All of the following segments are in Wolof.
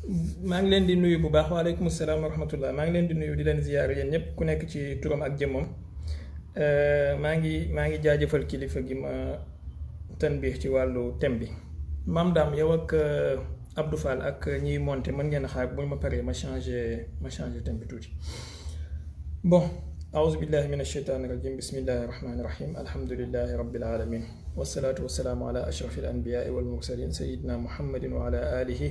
maa ngi leen di nuyu bu baax waaleykum salaam wa rahmatullah maa ngi leen di nuyu di leen ziyaar yéen ñëpp ku nekk ci turam ak jëmmam maa ngi jaajëfal kilifa gi ma tanbih ci wàllu thème bi maam daam yow ak Abdou Fall ak ñiy monté mën ngeen a xaar bu ma paree ma changé thème bi tuuti bon أعوذ بالله من الشيطان الرجيم بسم الله الرحمن الرحيم الحمد لله رب العالمين والصلاة والسلام على أشرف الأنبياء والمرسلين سيدنا محمد وعلى آله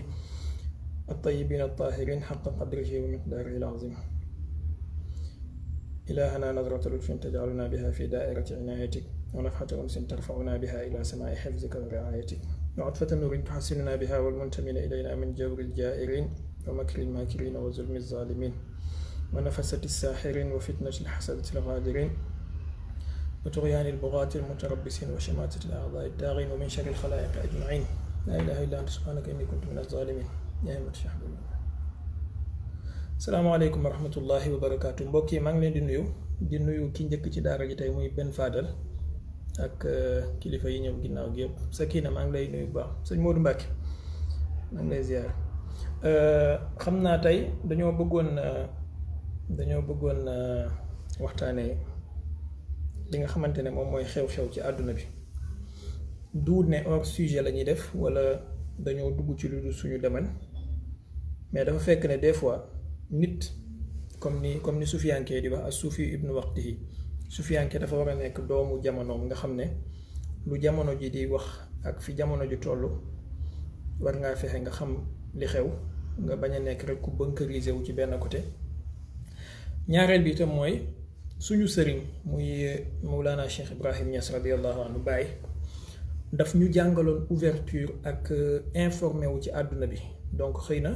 الطيبين الطاهرين حق قدره ومقداره العظيم إلهنا نظرة لطف تجعلنا بها في دائرة عنايتك ونفحة أنس ترفعنا بها إلى سماء حفظك ورعايتك وعطفة نور تحسننا بها والمنتمين إلينا من جور الجائرين ومكر الماكرين وظلم الظالمين ونفسة الساحرين وفتنة الحسدة الغادرين وطغيان البغاة المتربصين وشماتة الأعضاء الداغين ومن شر الخلائق أجمعين لا إله إلا أنت سبحانك إني كنت من الظالمين يا أيها الشهد السلام عليكم ورحمة الله وبركاته mbokki maa ngi leen di nuyu ki njëkk ci daara ji tey muy Ben Fadal ak kilifa yi ñëw ginnaaw gi yëpp Sakina maa ngi lay nuyu bu baax sëñ Modou Mbacke maa ngi lay ziar xam naa tey dañoo bëggoon waxtaanee li nga xamante ne moom mooy xew-xew ci àdduna bi duut ne hors sujet la ñuy def wala dañoo dugg ci lu dul suñu domaine mais dafa fekk ne des fois nit comme ni sufiyanke di wax as sufi ibnu waqtihi sufiyanke dafa war a nekk doomu jamonoom nga xam ne lu jamono ji di wax ak fi jamono ji toll war ngaa fexe nga xam li xew nga bañ a nekk rek ku bunkeriser wu ci benn côté ñaareel bi itam mooy suñu sëriñ muy Mawlana Cheikh Ibrahim Niass radiyallahu anhu Baye daf ñu jàngaloon ouverture ak informé wu ci àdduna bi donc xëy na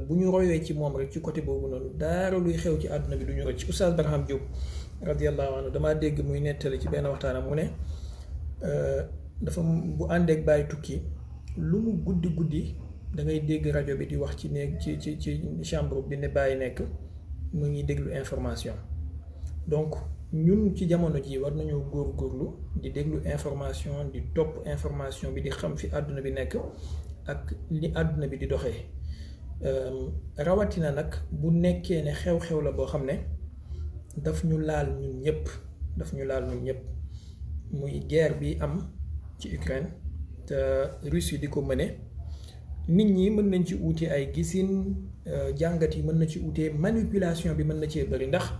bu ñu royee ci moom rek ci côté boobu noonu dara luy xew ci àdduna bi du ñu rëcc Oustaz Barham Diop radiyallahu anhu damaa dégg muy nettali ci benn waxtaanam mu ne dafa bu àndeek Baye tukki lu mu guddi da ngay dégg rajo bi di wax ci néeg ci chambre bi ne Baye nekk mu ngi déglu information donc ñun ci jamono ji war nañoo góorgóorlu di déglu information di topp information bi di xam fi àdduna bi nekk ak li àdduna bi di doxee rawatina nag bu nekkee ne xew-xew la boo xam ne daf ñu laal ñun ñëpp muy guerre bi am ci Ukraine te Russie di ko mëne nit ñi mën nañ ci uute ay gisin jàngat yi mën na ci uute manipulation bi mën na cee bëri ndax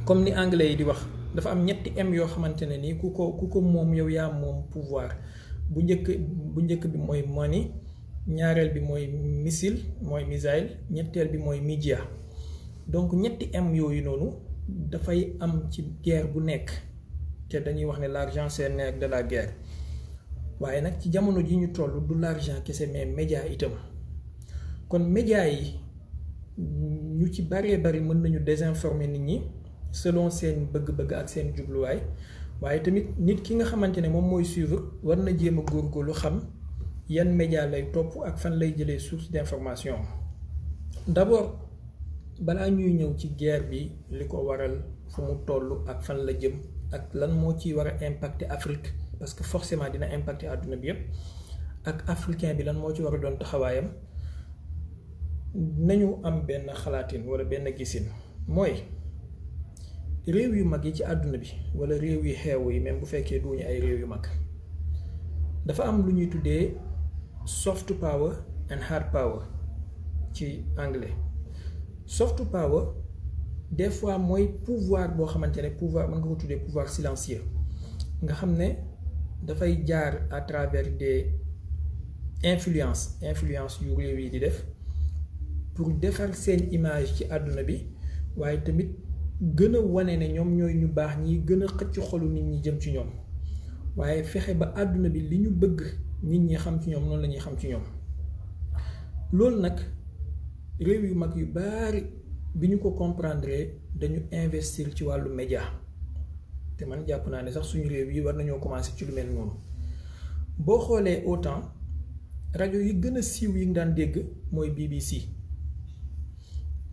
comme ni anglais yi di wax dafa am ñetti M yoo xamante ne nii ku ko moom yow yaa moom pouvoir bu njëkk bi mooy money ñaareel bi mooy missile ñetteel bi mooy media donc ñetti M yooyu noonu dafay am ci guerre bu nekk te dañuy wax ne l'argent c'est le nerf de la guerre waaye nag ci jamono ji ñu toll du l'argent kese mais média itam kon média yi ñu ci bari mën nañu désinformer nit ñi selon seen bëgg-bëgg ak seen jubluwaay waaye tamit nit ki nga xamante ne moom mooy suivre war na jéem a góorgóorlu xam yan média lay topp ak fan lay jëlee source d'information d'abord balaa ñuy ñëw ci guerre bi li ko waral fu mu toll ak fan la jëm ak lan moo ci war a impacter Afrique parce que forcément dina impacter àdduna bi yépp ak africain bi lan moo ci war a doon taxawaayam nañu am benn xalaatin wala benn gisin mooy réew yu mag yi ci àdduna bi wala réew yu xeewu yi même bu fekkee duñu ay réew yu mag dafa am lu ñuy tuddee soft power and hard power ci anglais soft power des fois mooy pouvoir boo xamante ne pouvoir mën nga ko tuddee pouvoir silencieux nga xam ne dafay jaar à travers des influence yu réew yi di def pour defar seen image ci àdduna bi waaye tamit gën a wane ne ñoom ñooy ñu baax ñi gën a xëcc xolu nit ñi jëm ci ñoom waaye fexe ba àdduna bi li ñu bëgg nit ñi xam ci ñoom noonu la ñuy xam ci ñoom loolu nag réew yu mag yu bari bi ñu ko comprendre dañu investir ci wàllu média te man jàpp naa ne sax suñu réew yi war nañoo commencer ci lu mel noonu boo xoolee autant rajo yi gën a siiw yi nga daan dégg mooy BBC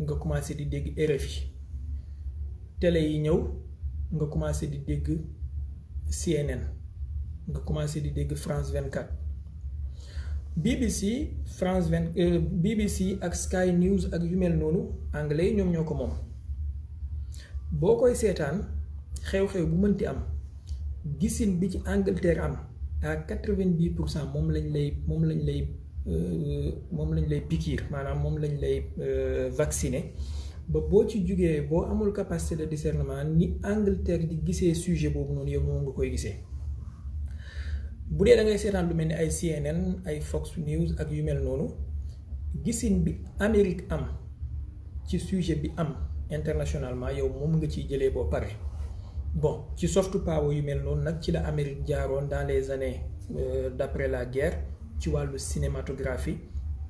nga commencer di dégg RFI télé yi ñëw nga commencer di dégg CNN nga commencer di dégg France 24 BBC France 20 BBC ak Sky News ak yu mel noonu anglais yi ñoom ñoo ko moom boo koy seetaan xew-xew bu mënti am gisin bi ci Angleterre am à 90% moom lañ lay pikiir maanaam moom lañ lay vacciner ba boo ci jugee boo amul capacité de discernement ni Angleterre di gisee sujet boobu noonu yow moom nga koy gisee bu dee da ngay seetaan lu mel ni ay CNN ay Fox News ak yu mel noonu gisin bi Amérique am ci sujet bi am internationalement yow moom nga ciy jëlee boo pare bon ci soft power yu mel noonu nag ci la Amérique jaaroon dans les années d'après la guerre ci wàllu cinématographie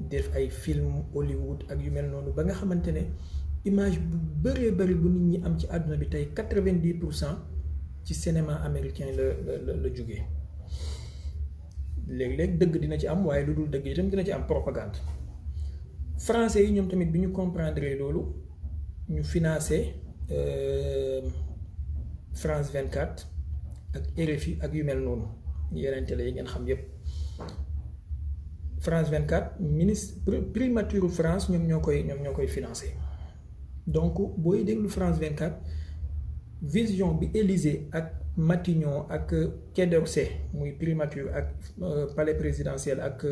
def ay film Hollywood ak yu mel noonu ba nga xamante ne image bu bëree bëri bu nit ñi am ci àdduna bi tey 90% ci cinéma américain la jógee léeg-léeg dëgg dina ci am waaye lu dul dëgg itam dina ci am propagande français yi ñoom tamit bi ñu comprendre loolu ñu financé France 24 ak RFI ak yu mel noonu yeneen télé yi ngeen xam yépp France 24 ministre primature France ñoom ñoo koy financé donc booy déglu France 24 vision bi Élysée ak Matignon ak Quai d'Orsay muy primature ak palais présidentiel ak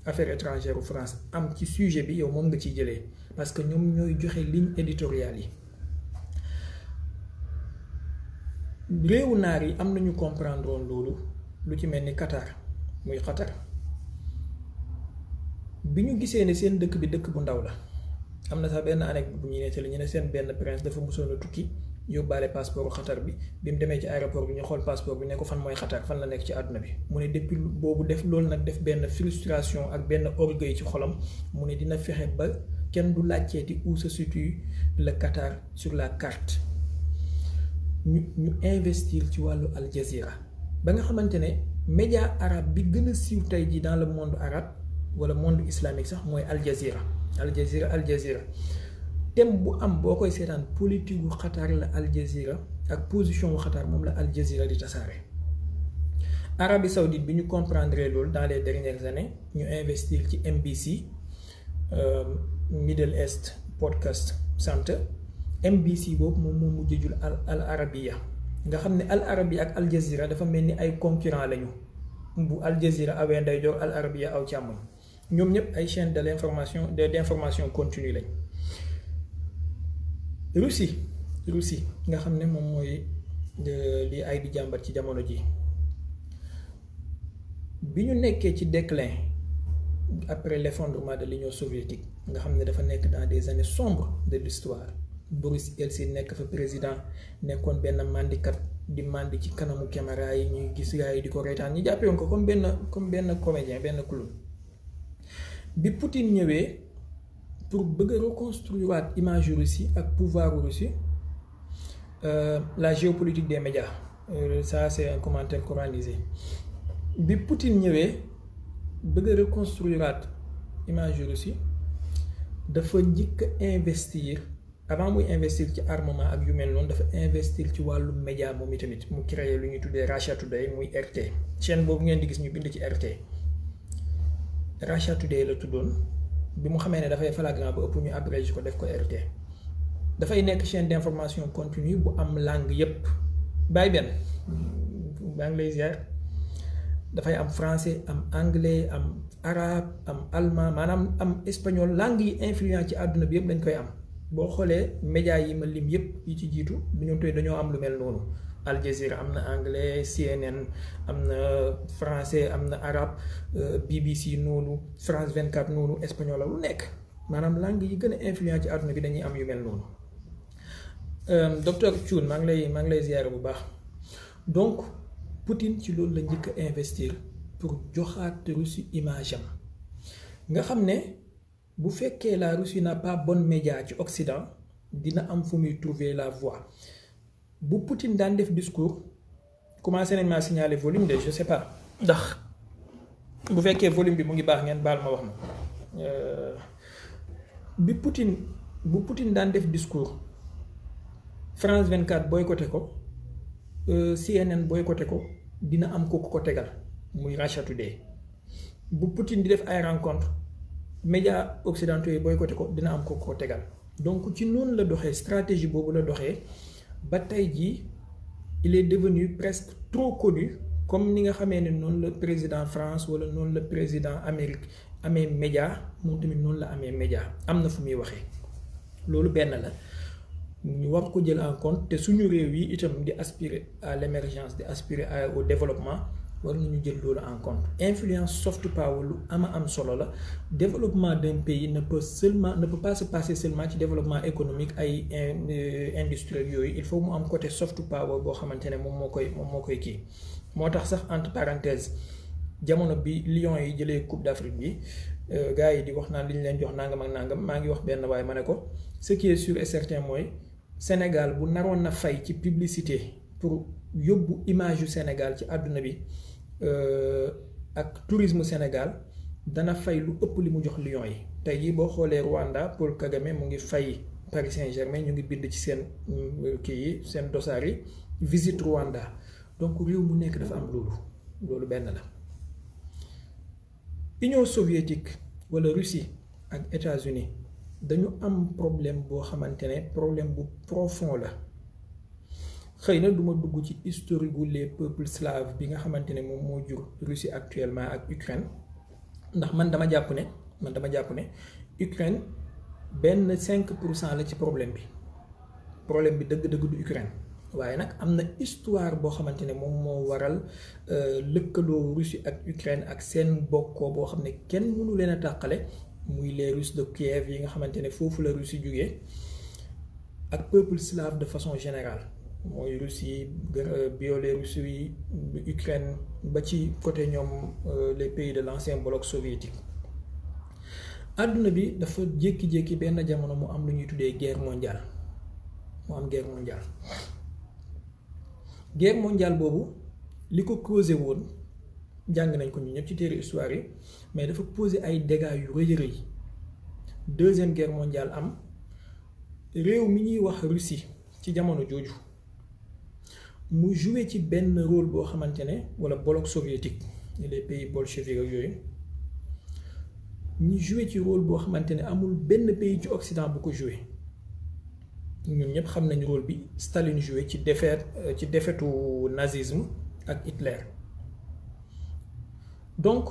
affaires étrangères France am ci sujet bi yow moom nga ciy jëlee parce que ñoom ñooy joxe ligne éditoriale yi réewu naar yi am nañu comprendre woon loolu lu ci mel ni Qatar muy Qatar bi ñu gisee ne seen dëkk bi dëkk bu ndaw la am na sax benn anecdote bu ñu nettali ñu ne seen benn prince dafa musoon a tukki yóbbaale passeport Qatar bi bi mu demee ci aéroport bi ñu xool passeport bi ne ko fan mooy Qatar fan la nekk ci àdduna bi mu ne depuis boobu def loolu nag def benn frustration ak benn orgueil ci xolam mu ne dina fexe ba kenn du laajteeti où se situe le Qatar sur la carte ñu investir ci wàllu Al Jazeera ba nga xamante ne média arabe bi gën a siiw tey ji dans le monde arabe wala monde islamique sax mooy Al Jazeera thème bu am boo koy seetaan politique gu Qatar la Al Jazeera ak position gu Qatar moom la Al Jazeera di tasaare Arabie Saoudite bi ñu comprendre loolu dans les dernières années ñu investir ci MBC Middle East Podcast Center MBC boobu moom moo mujj jul Al Arabiya nga xam ne Al Arabiya ak Al Jazeera dafa mel ni ay concurrent lañu bu Al Jazeera awee ndeyjoor Al Arabiya aw càmmoñ ñoom ñëpp ay chaîne de d'information continue lañ. Russie nga xam ne moom mooy li ay di jàmbat ci jamono ji bi ñu nekkee ci déclin après l'effondrement de l'Union soviétique nga xam ne dafa nekk dans des années sombres de l'histoire Boris Yeltsin nekk fa président nekkoon benn mandikat di mandi ci kanamu caméra yi ñuy gis gars yi di ko reetaan ñu jàppee woon ko comme benn comédien benn clown bi Poutine ñëwee pour bëgg a reconstruire waat image Russie ak pouvoir Russie la géopolitique des médias ça c'est un commentaire coranisé bi Poutine ñëwee bëgg a reconstruire waat image Russie dafa njëkk a investir avant muy investir ci armement ak yu mel noonu dafa investir ci wàllu média moom itamit mu créé lu ñuy tuddee Russia Today muy RT chaîne boobu ngeen di gis ñu bind ci RT Russia Today la tuddoon bi mu xamee ne dafay flagrant ba ëpp ñu abrégé ko def ko RT dafay nekk chaîne d'information continue bu am langue yépp bàyyi benn baa ngi lay ziar dafay am français am anglais am arabe am allemand maanaam am espagnol langue yi influent ci àdduna bi yépp dañ koy am boo xoolee médias yi ma lim yépp yi ci jiitu ñoom tey dañoo am lu mel noonu Al Jazeera am na anglais CNN am na français am na arabe BBC noonu France 24 noonu espagnol la lu nekk maanaam langue yi gën a influent ci àdduna bi dañuy am yu mel noonu docteur Thioune maa ngi lay ziyaare bu baax donc Poutine ci loolu la njëkk a investir pour joxaat Russie image am nga xam ne bu fekkee la Russie n'a pas bonne média ci Occident dina am fu muy trouver la voie bu Poutine daan def discours commencé nañ maa signaler volume de je sais pas ndax bu fekkee volume bi mu ngi baax ngeen baal ma wax ma bu Poutine daan def discours France 24 boycotté ko CNN boycotté ko dina am ko tegal muy Russia Today bu Poutine di def ay rencontre médias occidentaux yi boycotté ko dina am ko tegal. Donc ci noonu la doxee stratégie boobu la doxee ba tey jii il est devenu presque trop connu comme ni nga xamee ne noonu la président France wala noonu la président Amérique amee média moom tamit noonu la amee média am na fu muy waxee. Loolu benn la ñu war ko jël en compte te suñu réew yi itam di aspirer à l'émergence di aspirer au développement war nañu jël loolu en compte. Influence soft power lu am solo la. Développement d'un pays ne peut pas se passer seulement ci développement économique ay industriel yooyu, il faut mu am côté soft power boo xamante ne moom moo koy kii. moo tax sax entre parenthèses jamono bi Lions yi jëlee Coupe d'Afrique bi gars yi di wax naan li ñu leen jox nangam ak nangam maa ngi wax benn waaye ma ne ko ce qui est sûr et certain mooy Sénégal bu naroon na fay ci publicité pour yóbbu image yu Sénégal ci àdduna bi ak tourisme Sénégal dana fay lu ëpp li mu jox Lions yi. tey jii boo xoolee Rwanda Paul Kagame mu ngi fay Paris Saint-Germain ñu ngi bind ci seen kii yi seen dossard yi visite Rwanda. Donc réew mu nekk dafa am loolu benn la. Union soviétique wala Russie ak États-Unis dañu am problème boo xamante ne problème bu profond la. xëy na duma dugg ci historique gu les peuples slaves bi nga xamante ne moom moo jur Russie actuellement ak Ukraine ndax man dama jàpp ne Ukraine benn 5% la ci problème bi dëgg-dëgg du Ukraine. waaye nag am na histoire boo xamante ne moom moo waral lëkkaloo Russie ak Ukraine ak seen bokkoo boo xam ne kenn mënu leen a tàqale muy les Russes de Kiev yi nga xamante ne foofu la Russie jugee ak peuple slave de façon générale mooy Russie Biélorussie yi Ukraine ba ci côté ñoom les pays de l'ancien bloc soviétique. àdduna bi dafa jékki-jékki benn jamono mu am lu ñuy tuddee guerre mondiale guerre mondiale boobu li ko causé woon jàng nañ ko ñu ñëpp ci téere histoire yi mais dafa posé ay dégâts yu rëy. deuxième guerre mondiale am réew mi ñuy wax Russie ci jamono jooju mu joué ci benn rôle boo xamante ne wala bloc soviétique les pays bolcheviques ak yooyu ñu joué ci rôle boo xamante ne amul benn pays ci Occident bu ko joué. ñun ñëpp xam nañu rôle bi Staline joué ci défaitu nazisme ak Hitler. Donc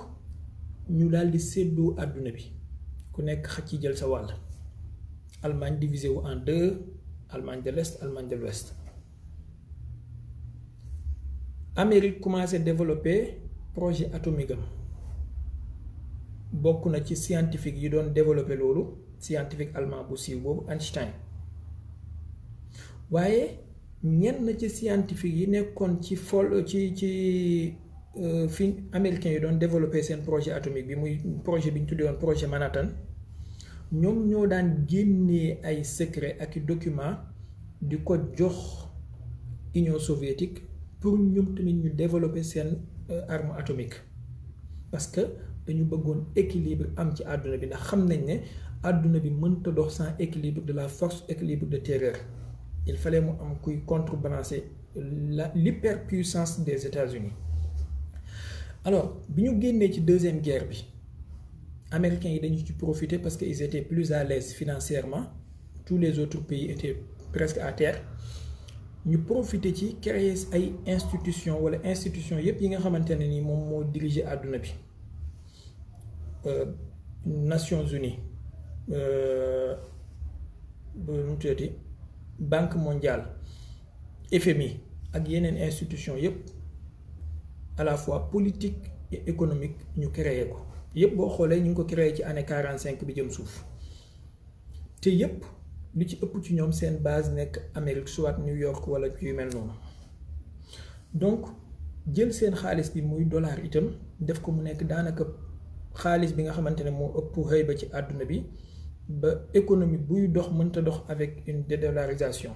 ñu daal di séddoo àdduna bi ku nekk xaj ci jël sa wàll. Allemagne divisé wu en deux, Allemagne de l'Est, Allemagne de l'Ouest. Amérique commencé développer projet atomique am bokk na ci scientifique yi doon développer loolu scientifique allemand bu siiw boobu Einstein. waaye ñenn ci scientifique yi nekkoon ci fi américains yi doon développer seen projet atomique bi muy projet bi ñu tuddee woon projet Manhattan ñoom ñoo daan génnee ay secret ak i documents di ko jox Union soviétique pour ñoom tamit ñu développer seen arme atomique parce que dañu bëggoon équilibre am ci àdduna bi ndax xam nañ ne àdduna bi mënta dox sans équilibre de la force, équilibre de terreur. Il fallait mu am kuy contrebalancer l'hyperpuissance des États-Unis. Alors bi ñu génnee ci deuxième guerre bi américains yi dañu ci profiter parce qu'ils étaient plus à l'aise financièrement, tous les autres pays étaient presque à terre. Ñu profiter ci créer ay institutions wala institutions yépp yi nga xamante ne ni moom moo diriger àdduna bi. Nations Unies, Banque mondiale, FMI ak yeneen institutions yépp à la fois politique et économique ñu créé ko yépp boo xoolee ñu ngi ko créé ci année 45 bi jëm suuf te yépp li ci ëpp ci ñoom seen base nekk Amérique soit New York wala yu mel noonu. Donc jël seen xaalis bi muy dollar itam def ko mu nekk daanaka xaalis bi nga xamante ne moo ëpp xëy ba ci àdduna bi ba économie buy dox mënta dox avec une dédollarisation.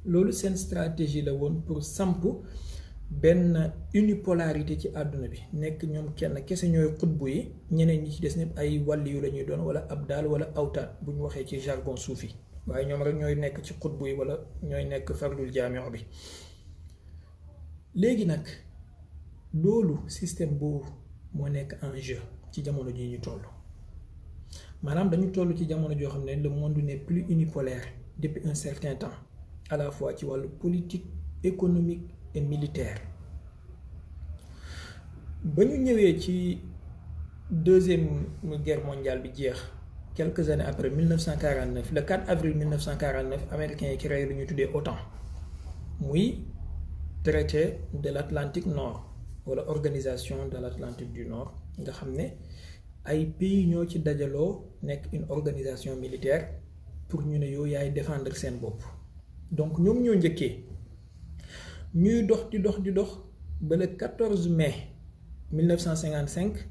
Loolu seen stratégie la woon pour samp benn unipolarité ci àdduna bi nekk ñoom kenn kese ñooy xutbu yi ñeneen ñi ci des ñëpp ay wàlli yu la ñuy doon wala abdal wala awtaat bu ñu waxee ci jargon suufi waaye ñoom rek ñooy nekk ci xutbu yi wala ñooy nekk fardul jaamio bi. Léegi nag loolu système boobu moo nekk en jeu ci jamono ji ñu toll maanaam dañu toll ci jamono joo xam ne le monde n'est plus unipolaire depuis un certain temps à la fois ci wàllu politique économique et militaire ba ñu ñëwee ci deuxième guerre mondiale bi jeex quelques années après 1949 le 4 avril 1949 américains yi créé lu ñu tuddee OTAN muy traité de l'Atlantique Nord wala organisation de l'Atlantique du Nord nga xam ne ay pays ñoo ci dajaloo nekk une organisation militaire pour ñu ne yow yaay défendre seen bopp donc ñoom ñoo njëkkee ñuy dox di dox ba le 14 mai 1955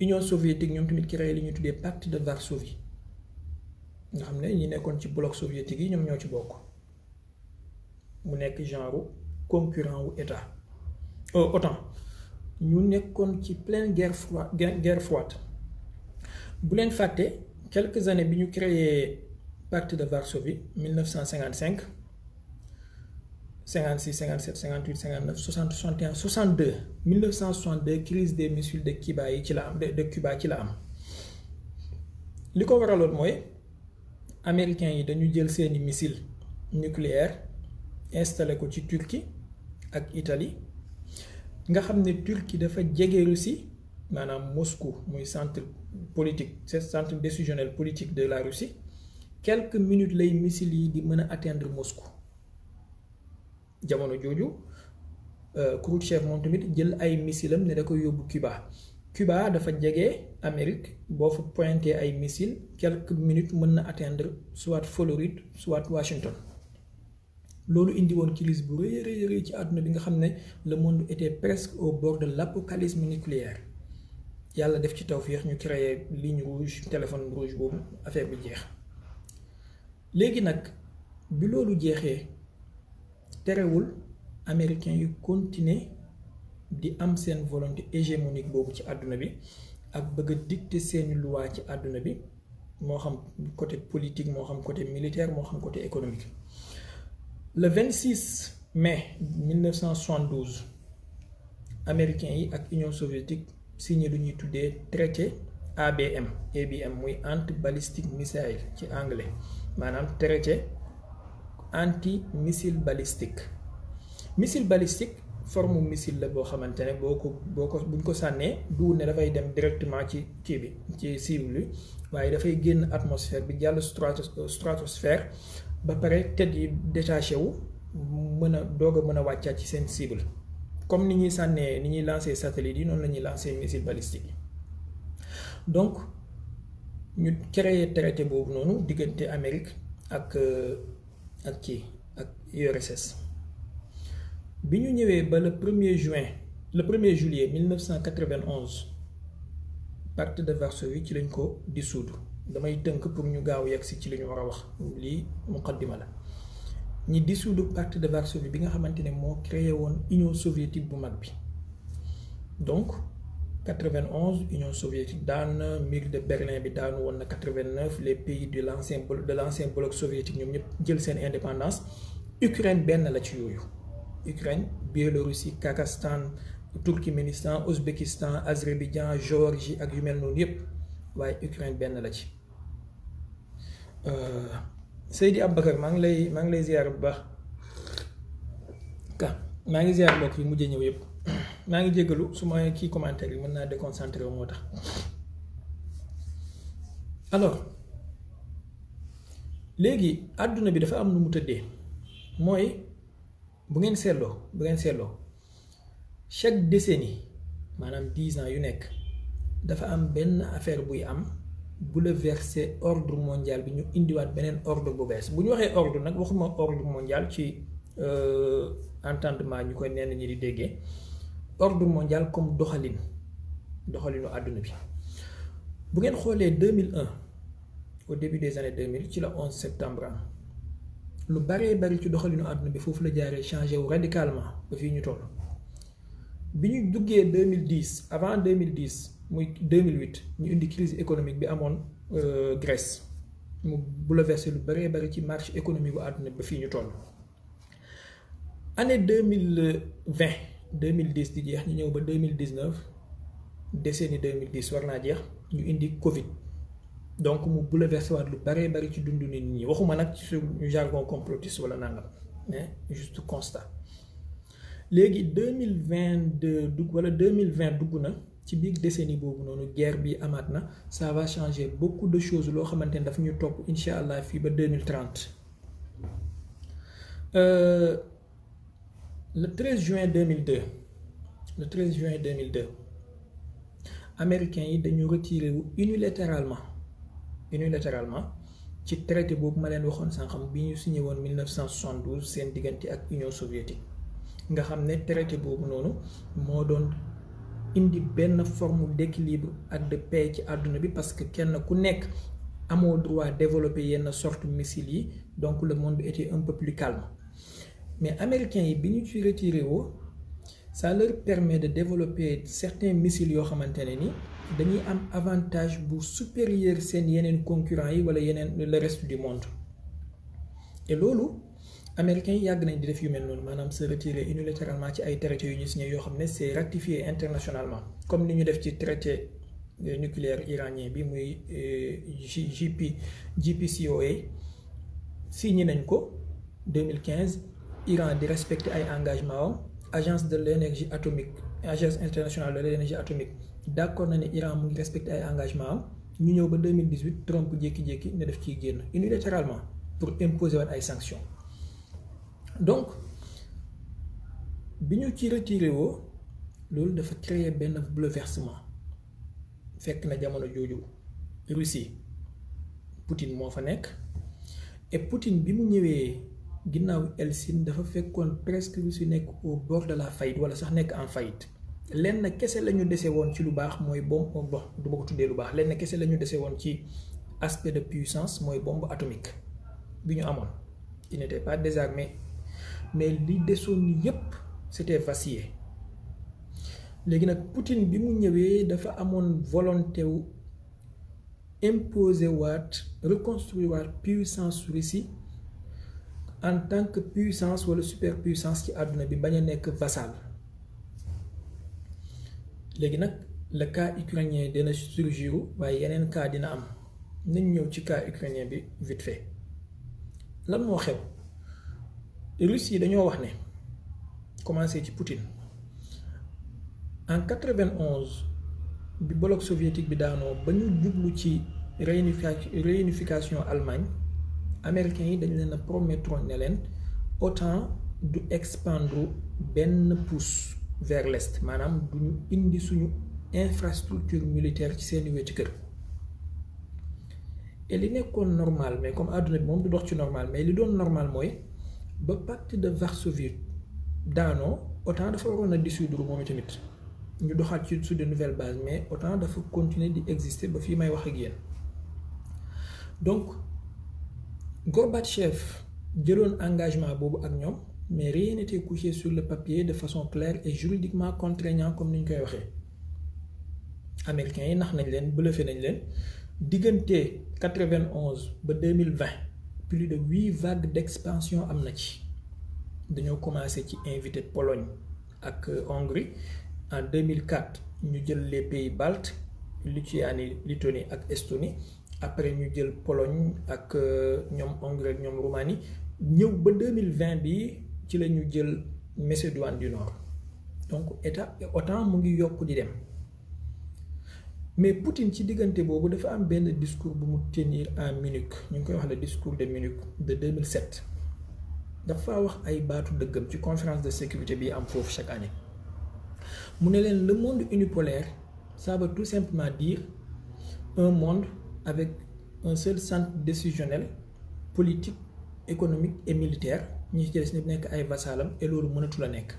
Union soviétique ñoom tamit créé li ñuy tuddee pacte de Varsovie nga xam ne ñi nekkoon ci bloc soviétique yi ñoom ñoo ci bokk mu nekk genre concurrent wu état OTAN ñu nekkoon ci pleine guerre froide bu leen fàtte quelques années bi ñu créé pacte de Varsovie 1955 56 57 58 59 60 61 62 1962 crise des missiles de Cuba yi ci la am de Cuba ci la am li ko waraloon mooy américains yi dañu jël seeni missile nucléaire installé ko ci Turquie ak Italie nga xam ne Turquie dafa jege Russie maanaam Moscou muy centre politique c'est centre décisionnel politique de la Russie quelques minutes lay missiles yi di mën a atteindre Moscou jamono jooju Khrouchtchev moom tamit jël ay missilam ne da ko yóbbu Cuba dafa jege Amérique boo fa pointé ay missiles quelques minutes mën na atteindre soit Floride soit Washington loolu indi woon crise bu rëy ci àdduna bi nga xam ne le monde était presque au bord de l'apocalypse nucléaire yàlla def ci tawfeex ñu créé ligne rouge téléphone rouge boobu affaire bi jeex léegi nag bi loolu jeexee terewul américains yu continuer di am seen volonté hégémonique boobu ci àdduna bi ak bëgg a dicter seeni loi ci àdduna bi moo xam côté politique moo xam côté militaire moo xam côté économique le 26 mai 1972 américains yi ak Union soviétique signé lu ñuy tuddee traité ABM muy anti-ballistic missile ci anglais maanaam traité anti-missile balistique forme missile la boo xamante ne buñ ko sànnee du ne dafay dem directement ci kii bi ci cible bi waaye dafay génn atmosphère bi jàll stratosphère ba pare tête yi détaché wu mën a doog a mën a wàccaat ci seen cible comme ni ñuy lancer satellite yi noonu la ñuy lancer missile balistique yi donc ñu créé traité boobu noonu diggante Amérique ak URSS bi ñu ñëwee ba le 1er juillet 1991 pacte de Varsovie ci lañ ko dissoudre damay tënk pour ñu gaaw yegg si ci li ñu war a wax lii muqaddima la ñi dissoudre pacte de Varsovie bi nga xamante ne moo créé woon Union soviétique bu mag bi donc 91 Union soviétique daan na mur de Berlin bi daanu woon na 89 les pays de l'ancien bloc soviétique ñoom ñëpp jël seen indépendance Ukraine benn la ci yooyu Ukraine Biélorussie Kazakhstan Turkménistan Ouzbékistan Azerbaïdjan Géorgie ak yu mel noonu yëpp waaye Ukraine benn la ci Seydi Aboubacar maa ngi lay ziar bu baax maa ngi ziar mbokk yi mujjee ñëw yëpp maa ngi jéggalu su ma kii commentaire yi mën naa déconcentré moo tax alors léegi àdduna bi dafa am nu mu tëddee mooy bu ngeen seetloo chaque décennie maanaam 10 ans yu nekk dafa am benn affaire buy am bouleverser ordre mondial bi ñu indiwaat beneen ordre bu bees bu ñu waxee ordre nag waxuma ordre mondial ci entendement ñu koy nenn ñi di déggee ordre mondial comme doxalinu àdduna bi bu ngeen xoolee 2001 au début des années 2000 ci la 11 septembre am lu bari ci doxalinu àdduna bi foofu la jaaree changé wu radicalement ba fii ñu toll bi ñu duggee 2010 avant 2010 muy 2008 ñu indi crise économique bi amoon Grèce mu bouleversé lu bari ci marché économique bu àdduna bi ba fii ñu toll année 2020 2010 di jeex ñu ñëw ba 2019 décennie 2010 war naa jeex ñu indi Covid donc mu bouleversé waat lu bari ci dundu nit ñi waxuma nag ci suñu jargon complotiste wala nangam mais juste constat léegi 2022 dugg wala 2020 dugg na ci biir décennie boobu noonu guerre bi amaat na ça va changer beaucoup de choses loo xamante ne daf ñu topp incha allah fii ba 2030 le 13 juin 2002 le 13 juin 2002 américains yi dañu retiré wu unilatéralement ci traité boobu ma leen waxoon sànqam bi ñu signé woon 1972 seen diggante ak Union soviétique nga xam ne traité boobu noonu moo doon indi benn forme d'équilibre ak de paix ci àdduna bi parce que kenn ku nekk amoo droit développer yenn sorte missiles yi donc le monde était un peu plus calme mais américains yi bi ñu ci retiré woo ça leur permet de développer certains missiles yoo xamante ne ni dañuy am avantage bu supérieur seen yeneen concurrents yi wala yeneen le reste du monde et loolu américains yi yàgg nañ di def yu mel noonu maanaam se retirer unilatéralement ci ay traités yu ñu signé yoo xam ne c'est ratifié internationalement comme ni ñu def ci traité nucléaire iranien bi muy JCPOA signé nañ ko 2015 Iran di respecter ay engagement am agence de l'énergie atomique agence internationale de l'énergie atomique d'accord na ne Iran mu ngi respecter ay engagement am ñu ñëw ba 2018 Trump jékki-jékki ne def ciy génn unilatéralement pour imposer waat ay sanctions donc bi ñu ci retiré woo loolu dafa créer benn bouleversement fekk na jamono jooju Russie Poutine moo fa nekk et Poutine bi mu ñëwee ginnaaw Helsinki dafa fekkoon presque Russie nekk au bord de la faillite wala sax nekk en faillite lenn kese la ñu dese woon ci lu baax mooy bombe bon du ma ko tuddee lu baax lenn kese la ñu dese woon ci aspect de puissance mooy bombe atomique bi ñu amoon il n'était pas désarmé mais li desoon yépp c'était vacillé léegi nag Poutine bi mu ñëwee dafa amoon volonté wu imposer waat reconstruire waat puissance Russie en tant que puissance wala superpuissance ci àdduna bi bañ a nekk vassal léegi nag le cas ukrainien dina surgir waaye yeneen cas dina am nañ ñëw ci cas ukrainien bi vite fait lan moo xew Russie dañoo wax ne commencé ci Poutine en 91 bi bloc soviétique bi daanoo ba ñu jublu ci réunification Allemagne américains yi dañ leen a promettre ne leen OTAN du expandre benn pouce vers l'est maanaam du ñu indi suñu infrastructure militaire ci seeni wetu kër et li nekkoon normal mais comme àdduna bi moom du dox ci normal mais li doon normal mooy ba pacte de Varsovie daanoo OTAN dafa waroon a dissoudre moom tamit ñu doxaat ci sur de nouvelles bases mais OTAN dafa continuer di exister ba fii may wax ak yéen donc Gorbatchev jëloon engagement boobu ak ñoom mais rien n'était couché sur le papier de façon claire et juridiquement contraignant comme ni ñu koy waxee américains yi nax nañ leen bluffé nañ leen diggante 91 ba 2020 plus de 8 vagues d'expansion am na ci dañoo commencé ci invité Pologne ak Hongrie en 2004 ñu jël les pays baltes Lituanie Lettonie ak Estonie après ñu jël Pologne ak ñoom Hongrie ak ñoom Roumanie ñëw ba 2020 bi ci la ñu jël Macédoine du Nord donc état OTAN mu ngi yokk di dem mais Poutine ci diggante boobu dafa am benn discours bu mu tenir à Munich ñu ngi koy wax le discours de Munich de 2007 dafa wax ay baatu dëggam ci conférence de sécurité bi am foofu chaque année mu ne leen le monde unipolaire ça veut tout simplement dire un monde avec un seul centre décisionnel politique économique et militaire ñi ci des nekk ay vassalam et loolu mënatu la nekk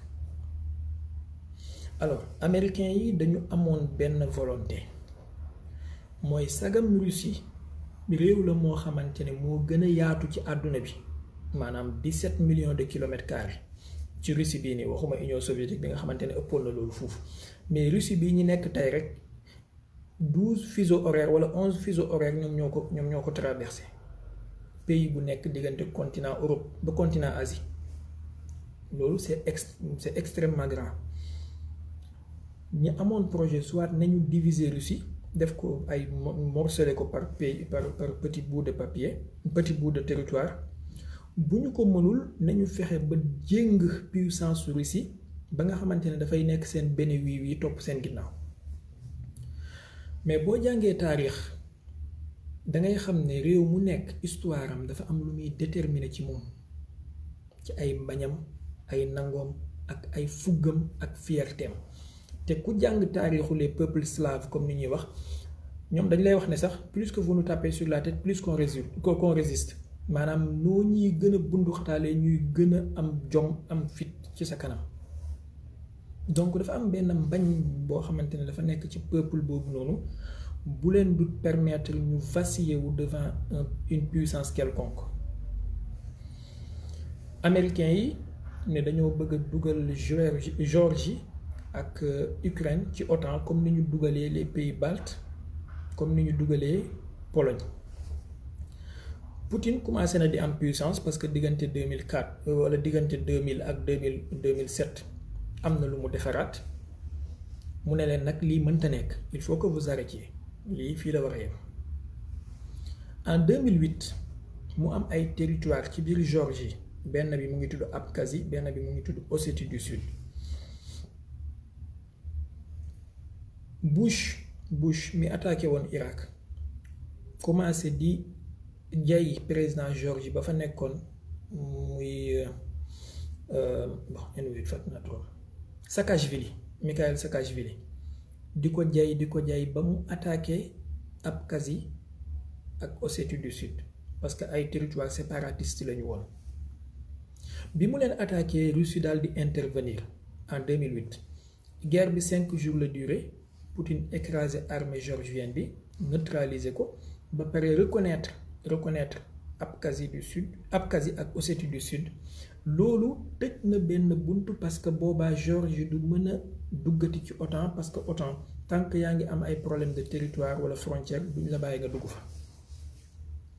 alors américains yi dañu amoon benn volonté mooy sagam Russie réew la moo xamante ne moo gën a yaatu ci àdduna bi maanaam 17 millions de kilomètres carrés ci Russie bii nii waxuma Union soviétique bi nga xamante ne ëppoon na loolu foofu mais Russie bii ñi nekk tey rek 12 fuseaux horaires wala 11 fuseaux horaires ñoom ñoo ko traversé pays bu nekk diggante continent Europe ba continent Asie loolu c'est extrêmement grand ñi amoon projet soit nañu diviser Russie def ko ay morceler ko par pays par petit bout de papier petit bout de territoire bu ñu ko mënul nañu fexe ba jéng puissance Russie ba nga xamante ne dafay nekk seen benn wii topp seen ginnaaw mais boo jàngee taarix dangay xam ne réew mu nekk histoire am dafa am lu muy déterminer ci moom ci ay mbañam ay nangoom ak ay fuggam ak fiertéem te ku jàng taarixu les peuples slaves comme ni ñuy wax ñoom dañ lay wax ne sax plus que vous nous tapez sur la tête plus qu'on résiste maanaam noo ñuy gën a bunduxataalee ñuy gën a am jom am fit ci sa kanam donc dafa am benn mbañ boo xamante ne dafa nekk ci peuple boobu noonu bu leen du permettre ñu vaciller wu devant une puissance quelconque américains yi ne dañoo bëgg a dugal Géorgie ak Ukraine ci OTAN comme ni ñu dugalee les pays baltes comme ni ñu dugalee Pologne Poutine commencé na di am puissance parce que diggante 2004 wala diggante 2000 ak 2007 am na lu mu defaraat mu ne leen nag lii mënta nekk il faut que vous arrêtiez lii fii la war a yem en 2008 mu am ay territoire ci biir Géorgie benn bi mu ngi tudd Abkhazie benn bi mu ngi tudd Ossétie du Sud Bush mi attaqué woon Irak commencé di jay président Géorgie ba fa nekkoon muy Saakashvili Mikhaïl Saakashvili di ko jay ba mu attaqué Abkhazie ak Ossétie du Sud parce que ay territoire séparatiste lañu woon bi mu leen attaqué Russie daal di intervenir en 2008 guerre bi 5 jours la durée Poutine écrasé armée géorgienne bi neutraliser ko ba pare reconnaître Abkhazie du Sud Abkhazie ak Ossétie du Sud loolu tëj na benn buntu parce que boobaa Géorgie du mën a duggati ci OTAN parce que OTAN tant que yaa ngi am ay problème de territoire wala frontière duñ la bàyyi nga dugg fa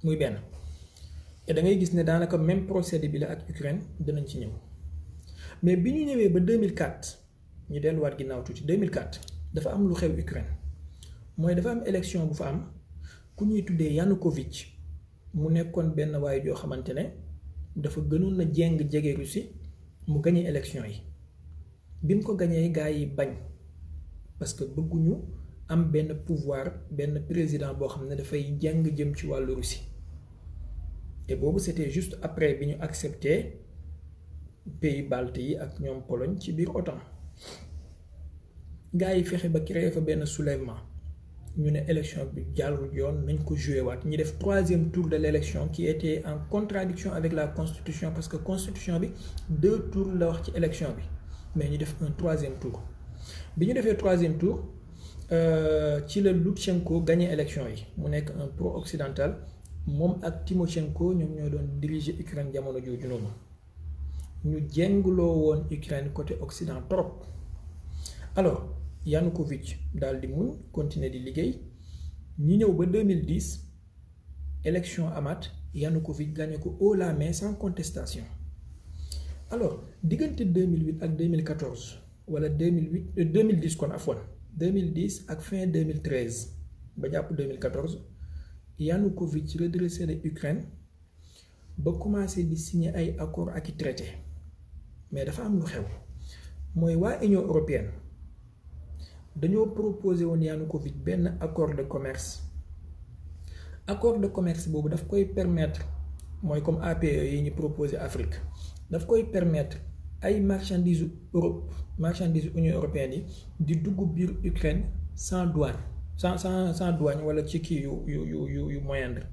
muy benn et da ngay gis ne daanaka même procédé bi la ak Ukraine dinañ ci ñëw mais bi ñu ñëwee ba 2004 ñu delluwaat ginnaaw tuuti 2004 dafa am lu xew Ukraine mooy dafa am élection bu fa am ku ñuy tuddee Yanukovych mu nekkoon benn waay joo xamante ne dafa gënoon na jege Russie mu gagné élection yi bi mu ko gagné gars yi bañ parce que bëgguñu am benn pouvoir benn président boo xam ne dafay jëm ci wàllu Russie et boobu c'était juste après bi ñu accepté pays baltes yi ak ñoom Pologne ci biir OTAN gars yi fexe ba créer fa benn soulèvement ñu ne élection bi jàllul yoon nañ ko joué waat ñu def 3e tour de l'élection qui était en contradiction avec la constitution parce que constitution bi 2 tours la wax ci élection bi mais ñu def un 3e tour bi ñu defee 3e tour ci la Loutchenko gagné élection yi mu nekk un pro-occidental moom ak Timoshenko ñoom ñoo doon diriger Ukraine jamono jooju noonu ñu jengloo woon Ukraine côté Occident trop alors Yanukovych daal di mun continuer di liggéey ñu ñëw ba 2010 élection amaat Yanukovych gagné ko haut la main sans contestation alors diggante 2008 ak 2014 wala 2010 kon afwan 2010 ak fin 2013 ba jàpp 2014 Yanukovych redressé na Ukraine ba commencé di signer ay accord ak i traité mais dafa am lu xew mooy waa Union européenne dañoo proposé woon Yanukovych benn accord de commerce boobu daf koy permettre mooy comme APE yi ñu proposé Afrique daf koy permettre ay marchandises Europe marchandises Union européenne yi di dugg biir Ukraine sans douane sans douane wala ci kii yu moindre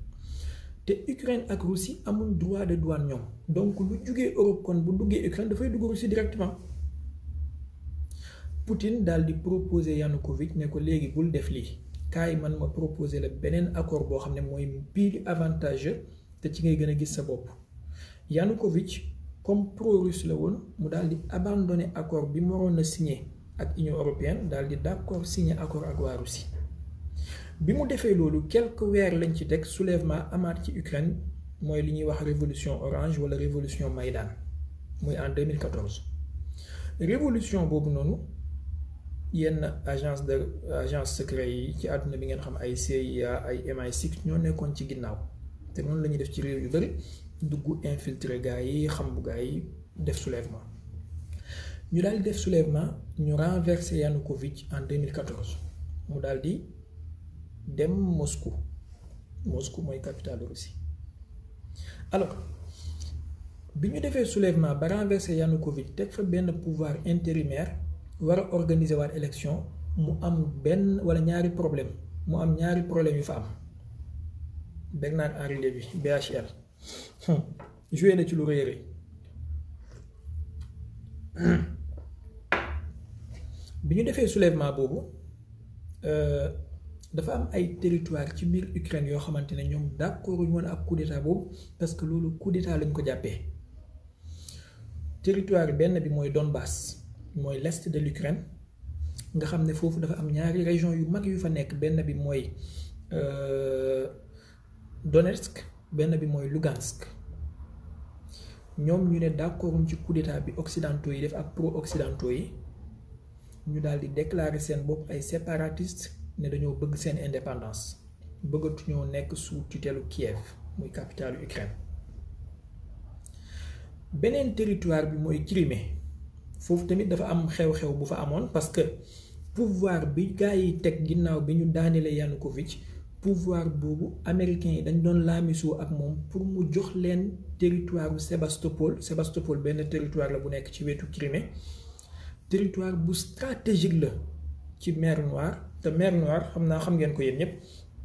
te Ukraine ak Russie amul droit de douane ñoom donc lu jugee Europe kon bu duggee Ukraine dafay dugg Russie directement Poutine daal di proposer Yanukovych ne ko léegi bul def lii kaay man ma proposer la beneen accord boo xam ne mooy bii avantageux te ci ngay gën a gis sa bopp Yanukovych comme pro-russe la woon mu daal di abandonner accord bi mu waroon a signé ak Union européenne daal di d'accord signé accord ak waa Russie bi mu defee loolu quelques weer lañ ci teg soulèvement amaat ci Ukraine mooy li ñuy wax révolution orange wala révolution Maïdan muy en 2014 révolution boobu noonu yenn agence secret yi ci àdduna bi ngeen xam ay CIA ay MI6 ñoo nekkoon ci ginnaaw te noonu la ñuy def ci réew yu bari dugg infiltrer gars yi xam bu gars yi def soulèvement ñu daal di def soulèvement ñu renverser Yanukovych en 2014 mu daal di dem Moscou mooy capitale Russie alors bi ñu defee soulèvement ba renverser Yanukovych teg fa benn pouvoir intérimaire war a organiser waat élection mu am benn wala ñaari problème yu fa am Bernard Henri Lévy BHL joué na ci lu rëy rëy bi ñu defee soulèvement boobu dafa am ay territoire ci biir Ukraine yoo xamante ne ñoom d'accord ñu woon ak coup d'état boobu parce que loolu coup d'état lañ ko jàppee territoire benn bi mooy Donbass mooy l'est de l'Ukraine nga xam ne foofu dafa am ñaari région yu mag yu fa nekk benn bi mooy Donetsk benn bi mooy Lugansk ñoom ñu ne d'accord ci coup d'état bi occidentaux yi def ak pro-occidentaux yi ñu daal di déclarer seen bopp ay séparatistes ne dañoo bëgg seen indépendance bëggatuñoo nekk sous tutelle Kiev muy capitale Ukraine beneen territoire bi mooy Crimée foofu tamit dafa am xew-xew bu fa amoon parce que pouvoir bi gars yi teg ginnaaw bi ñu daanelee Yanukovych pouvoir boobu américains yi dañ doon laamisoo ak moom pour mu jox leen territoire bu Sébastopol benn territoire la bu nekk ci wetu Crimée territoire bu stratégique la ci mer Noire te mer Noire xam ngeen ko yéen ñëpp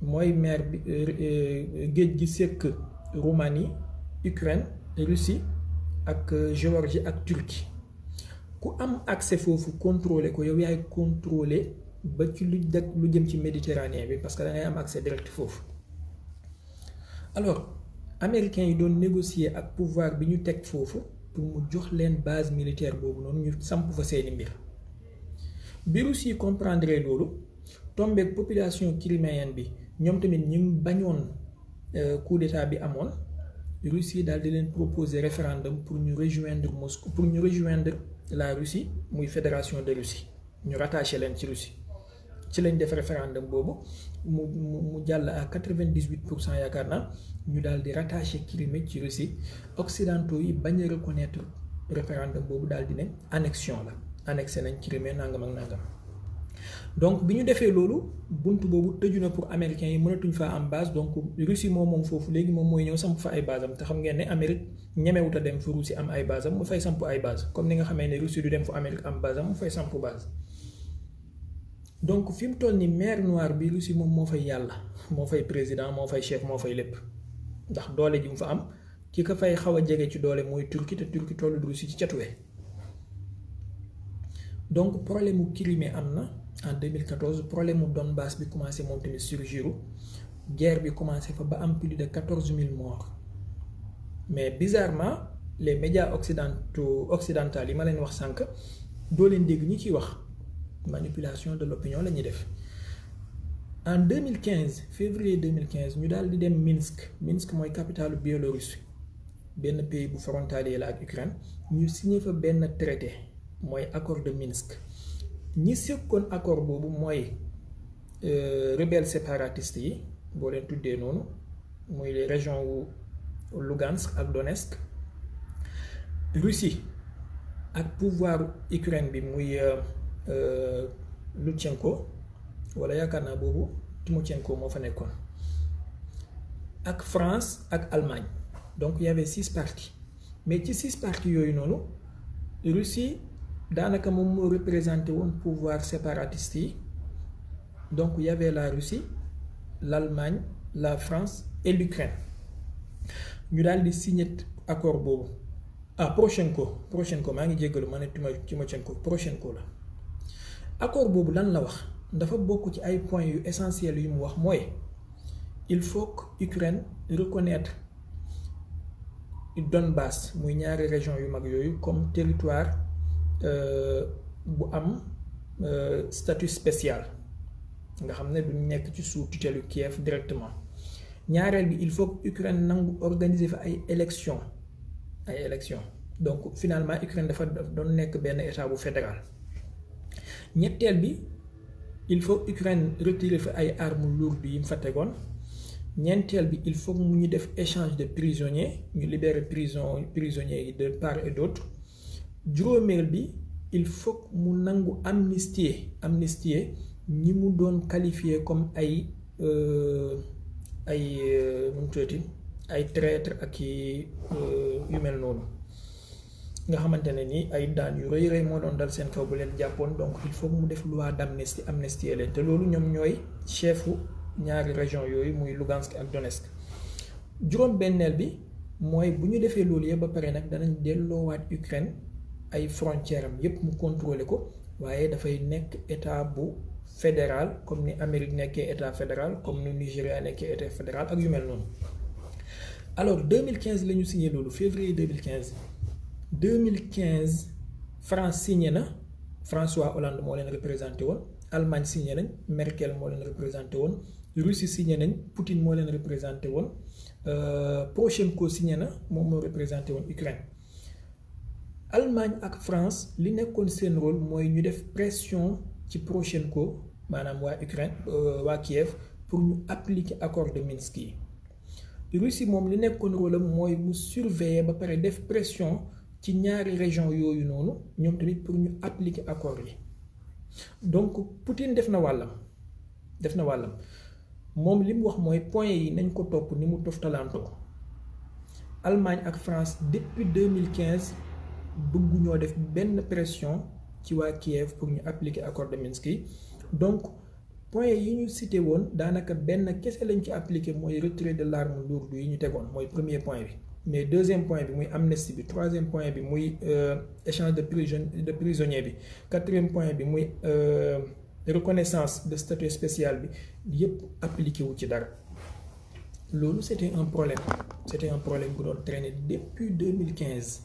mooy mer bi géej gi sekk Roumanie Ukraine Russie ak Géorgie ak Turquie ku am accès foofu contrôler ko yow yaay contrôler ba ci lu jëm ci Méditerranée bi parce que da ngay am accès direct foofu alors américains yi doon négocier ak pouvoir bi ñu teg foofu pour mu jox leen base militaire boobu noonu ñu samp fa seeni mbir bi Russie comprendre loolu tombeek population criméenne bi ñoom tamit ñu bañoon coup d'état bi amoon Russie daal di leen proposer référendum pour ñu rejoindre Moscou pour ñu rejoindre la Russie muy fédération de Russie ñu rattaché leen ci Russie ci lañ def référendum boobu mu jàll à 98% yaakaar naa ñu daal di rattaché Crimée ci Russie occidentaux yi bañ a reconnaître référendum boobu daal di ne annexion la annexé nañ Crimée nangam ak nangam donc bi ñu defee loolu buntu boobu tëju na pour américains yi mënatuñ faa am base donc Russie moom foofu léegi moom mooy ñëw samp fa ay base am te xam ngeen ne Amérique ñemewut a dem fu Russie am ay base am mu fay samp ay base comme ni nga xamee ne Russie du dem fu Amérique am base am mu fay samp base donc fi mu toll ni mer Noire bi Russie moom moo fay yàlla moo fay président moo fay chef moo fay lépp ndax doole ji mu fa am ki ko fay xaw a jege ci doole mooy Turquie te Turquie tollu Russie ci catuwee donc problème mu Crimée am na en 2014 problème mu Donbass bi commencé moom tamit surgir guerre bi commencé fa ba am plus de 14 000 morts mais bizarrement les médias occidentaux yi ma leen wax sànq doo leen dégg ñi ciy wax manipulation de l'opinion la ñuy def en 2015 février 2015 ñu daal di dem Minsk mooy capitale Biélorussie benn pays bu frontalier la ak Ukraine ñu signé fa benn traité mooy accord de Minsk ñi sekkoon accord boobu mooy rebelles séparatistes yi boo leen tuddee noonu muy les régions wu Lugansk ak Donetsk Russie ak pouvoir Ukraine bi muy Lutchenko wala yaakaar naa boobu Timochenko moo fa nekkoon ak France ak Allemagne donc il y avait 6 partis mais ci 6 partis yooyu noonu Russie daanaka moom moo représenté woon pouvoir séparatiste yi donc il y avait la Russie l'Allemagne la France et l'Ukraine ñu daal di signé accord boobu Porochenko maa ngi jéggalu ma ne Timochenko Porochenko la accord boobu lan la wax dafa bokk ci ay points yu essentiels yu mu wax mooy il faut que Ukraine reconnaître Donbass muy ñaari région yu mag yooyu comme territoire bu am statut spécial nga xam ne duñ nekk ci sous tutelle Kiev directement ñaareel bi il faut que Ukraine nangu organiser fa ay élections donc finalement Ukraine dafa doon nekk benn état bu fédéral ñetteel bi il faut Ukraine retirer fa ay armes lourdes yi mu fa tegoon. ñeenteel bi il faut mu ñu def échange de prisonniers ñu libérer prisonniers yi de part et d'autre. juróomeel bi il faut mu nangu amnistier ñi mu doon qualifier comme ay traître ak yu mel noonu nga xamante ne ni ay daan yu rëy moo doon dal seen kaw bu leen jàppoon. donc il faut mu def loi d'amnistie amnistier leen te loolu ñoom ñooy chefu ñaari région yooyu muy Lugansk ak Donetsk. juróom-benneel bi mooy bu ñu defee loolu yëpp ba pare nag danañ delloowaat Ukraine ay frontières am yépp mu contrôler ko waaye dafay nekk état bu fédéral comme ni Amérique nekkee état fédéral comme ni Nigéria nekkee état fédéral ak yu mel noonu. alors 2015 la ñu signé loolu février 2015 France signé na François Hollande moo leen représenté woon. Allemagne signé nañ Merkel moo leen représenté woon. Russie signé nañ Poutine moo leen représenté woon. Poroshenko signé na moom moo représenté woon Ukraine. Allemagne ak France li nekkoon seen rôle mooy ñu def pression ci Poroshenko maanaam waa Ukraine waa Kiev pour ñu appliquer accord de Minsk yi. Russie moom li nekkoon rôle am mooy mu surveiller ba pare def pression ci ñaari région yooyu noonu ñoom tamit pour ñu appliquer accord yi. donc Poutine def na wàllam moom li mu wax mooy point yi nañ ko topp ni mu toftalantoo. Allemagne ak France depuis 2015 bëgguñoo def benn pression ci waa Kiev pour ñu appliquer accord de Minsk yi. donc point yi ñu cité woon daanaka benn kese lañ ci appliqué mooy retrait de l'arme lourde yi ñu tegoon mooy premier point bi. mais deuxième point bi muy amnistie bi troisième point bi muy échange de prisonniers bi quatrième point bi muy reconnaissance de statut spécial bi yépp appliqué wu ci dara. loolu c'était un problème bu doon traîner depuis 2015.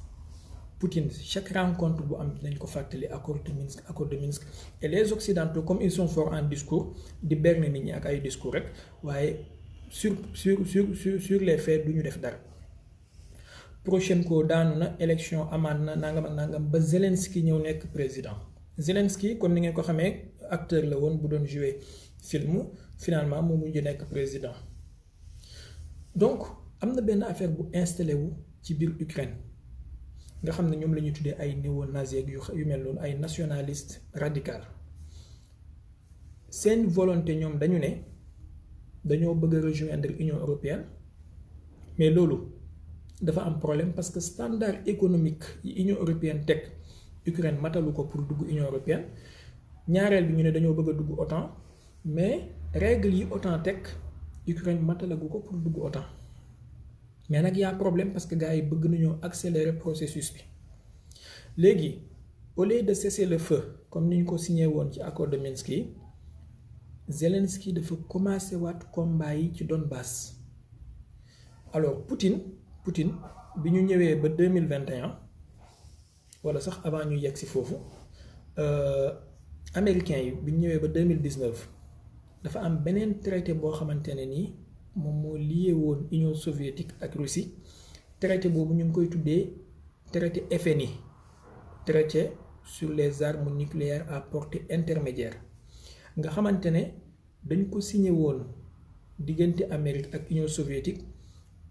Poutine chaque rencontre bu am dinañ ko fàttali accord de Minsk et les occidentaux comme ils sont forts en discours di berne nit ñi ak ay discours rek waaye sur les faits du ñu def dara. Poroshenko daanu na élection amaat na nangam ak nangam ba Zelensky ñëw nekk président. Zelensky kon ni ngeen ko xamee acteur la woon bu doon jouer film finalement mu mujj nekk président. donc am na benn affaire bu installé wu ci biir Ukraine nga xam ne ñoom la ñuy tuddee ay néo-nazi yu mel noonu ay nationaliste radical. seen volonté ñoom dañu ne dañoo bëgg a rejoindre Union européenne mais loolu dafa am problème parce que standard économique yi Union européenne teg Ukraine matalu ko pour dugg Union européenne. ñaareel bi ñu ne dañoo bëgg a dugg OTAN mais règle yi OTAN teg Ukraine matalagu ko pour dugg OTAN. mais nag y a problème parce que gars yi bëgg nañoo accélérer processus bi. léegi au lieu de cesser le feu comme ni ñu ko signé woon ci accord de Minsk yi Zelensky dafa commencé waat combat yi ci Donbass. alors Poutine bi ñu ñëwee ba 2021 wala sax avant ñu yegg si foofu américains yi bi ñu ñëwee ba 2019 dafa am beneen traité boo xamante ne nii moom moo lié woon Union soviétique ak Russie. traité boobu ñu ngi koy tuddee traité FNI traité sur les armes nucléaires à portée intermédiaire nga xamante ne dañ ko signé woon diggante Amérique ak Union soviétique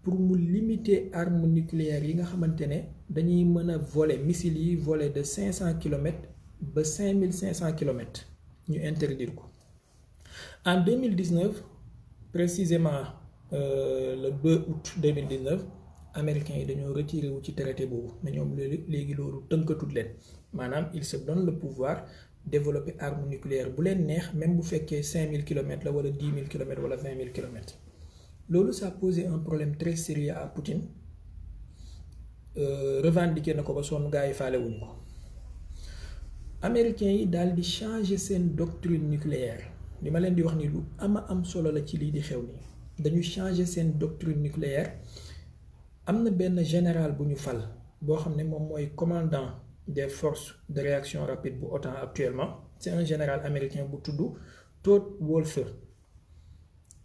pour mu limiter armes nucléaires yi nga xamante ne dañuy mën a voler missiles yi voler de 500 kilomètres ba 5500 kilomètres ñu interdire ko. en 2019 précisément le 2 août 2019 américains yi dañoo retiré wu ci traité boobu mais ñoom léegi loolu tënkatut leen maanaam ils se donnent le pouvoir développer arme nucléaire bu leen neex même bu fekkee 5000 kilomètres la wala 10 000 kilomètres wala 20 000 kilomètres. loolu ça a posé un problème très sérieux à Poutine revendiqué na ko ba sonn gars yi faale wuñ ko. américains yi daal di changer seen doctrine nucléaire li ma leen di wax ni lu am solo la ci lii di xew nii dañu changer seen doctrine nucléaire. am na benn général bu ñu fal boo xam ne moom mooy commandant des forces de réaction rapide bu OTAN actuellement c'est un général américain bu tudd Todd Wolfe.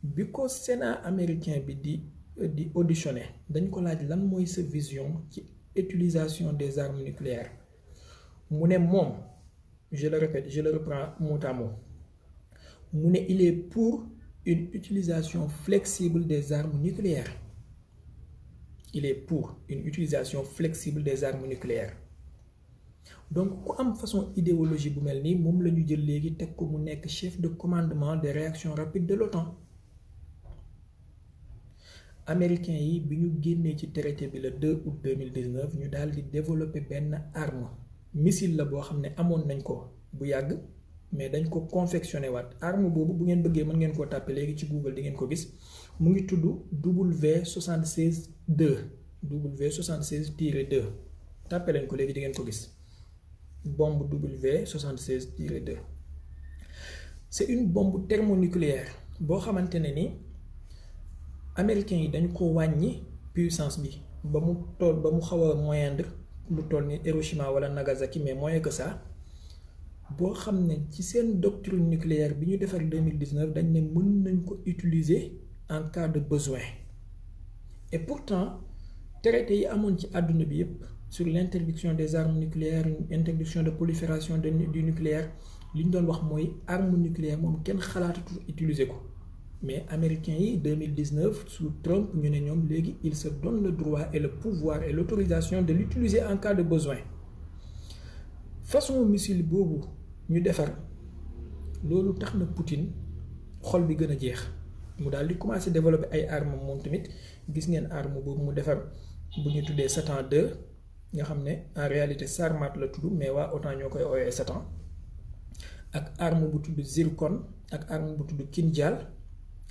bi ko Sénat américain bi di auditionné dañ ko laaj lan mooy sa vision ci utilisation des armes nucléaires mu ne moom je le répète, je le reprends mot à mot. Il est pour une utilisation flexible des armes nucléaires. Il est pour une utilisation flexible des armes nucléaires. Donc, ku am façon idéologie bu mel nii moom la ñu jël léegi teg ko mu nekk chef de commandement des réactions rapides de l'OTAN. Américains yi bi ñu génnee ci traité bi le 2 août 2019 ñu daal di développer benn arme missile la boo xam ne amoon nañ ko bu yàgg mais dañ ko confectionné waat arme boobu bu ngeen bëggee mën ngeen koo tàppe léegi ci Google di ngeen ko gis mu ngi tudd W76-2 W76-2 tàppe leen ko léegi di ngeen ko gis bombe W76-2 c'est une bombe thermonucléaire boo xamante ne ni américains yi dañ ko wàññi puissance bi ba mu xaw a moindre lu toll ni Hiroshima wala Nagasaki mais moins que ça boo xam ne ci seen doctrine nucléaire bi ñu defar 2019 dañ ne mën nañ ko utiliser en cas de besoin et pourtant traité yi amoon ci àdduna bi yépp sur l'interdiction des armes nucléaires interdiction de prolifération du nucléaire li ñu doon wax mooy arme nucléaire moom kenn xalaatatul utiliser ko mais américains yi 2019 sous Trump ñu ne ñoom léegi ils se donnent le droit et le pouvoir et l'autorisation de l'utiliser en cas de besoin façon missile boobu ñu defar loolu tax na Poutine xol bi gën a jeex mu daal di commencer développer ay armes moom tamit gis ngeen arme boobu mu defar bu ñu tuddee Satan 2 nga xam ne en réalité Sarmat la tudd mais waa OTAN ñoo koy ooyee Satan ak arme bu tudd Zircon ak arme bu tudd Kinjal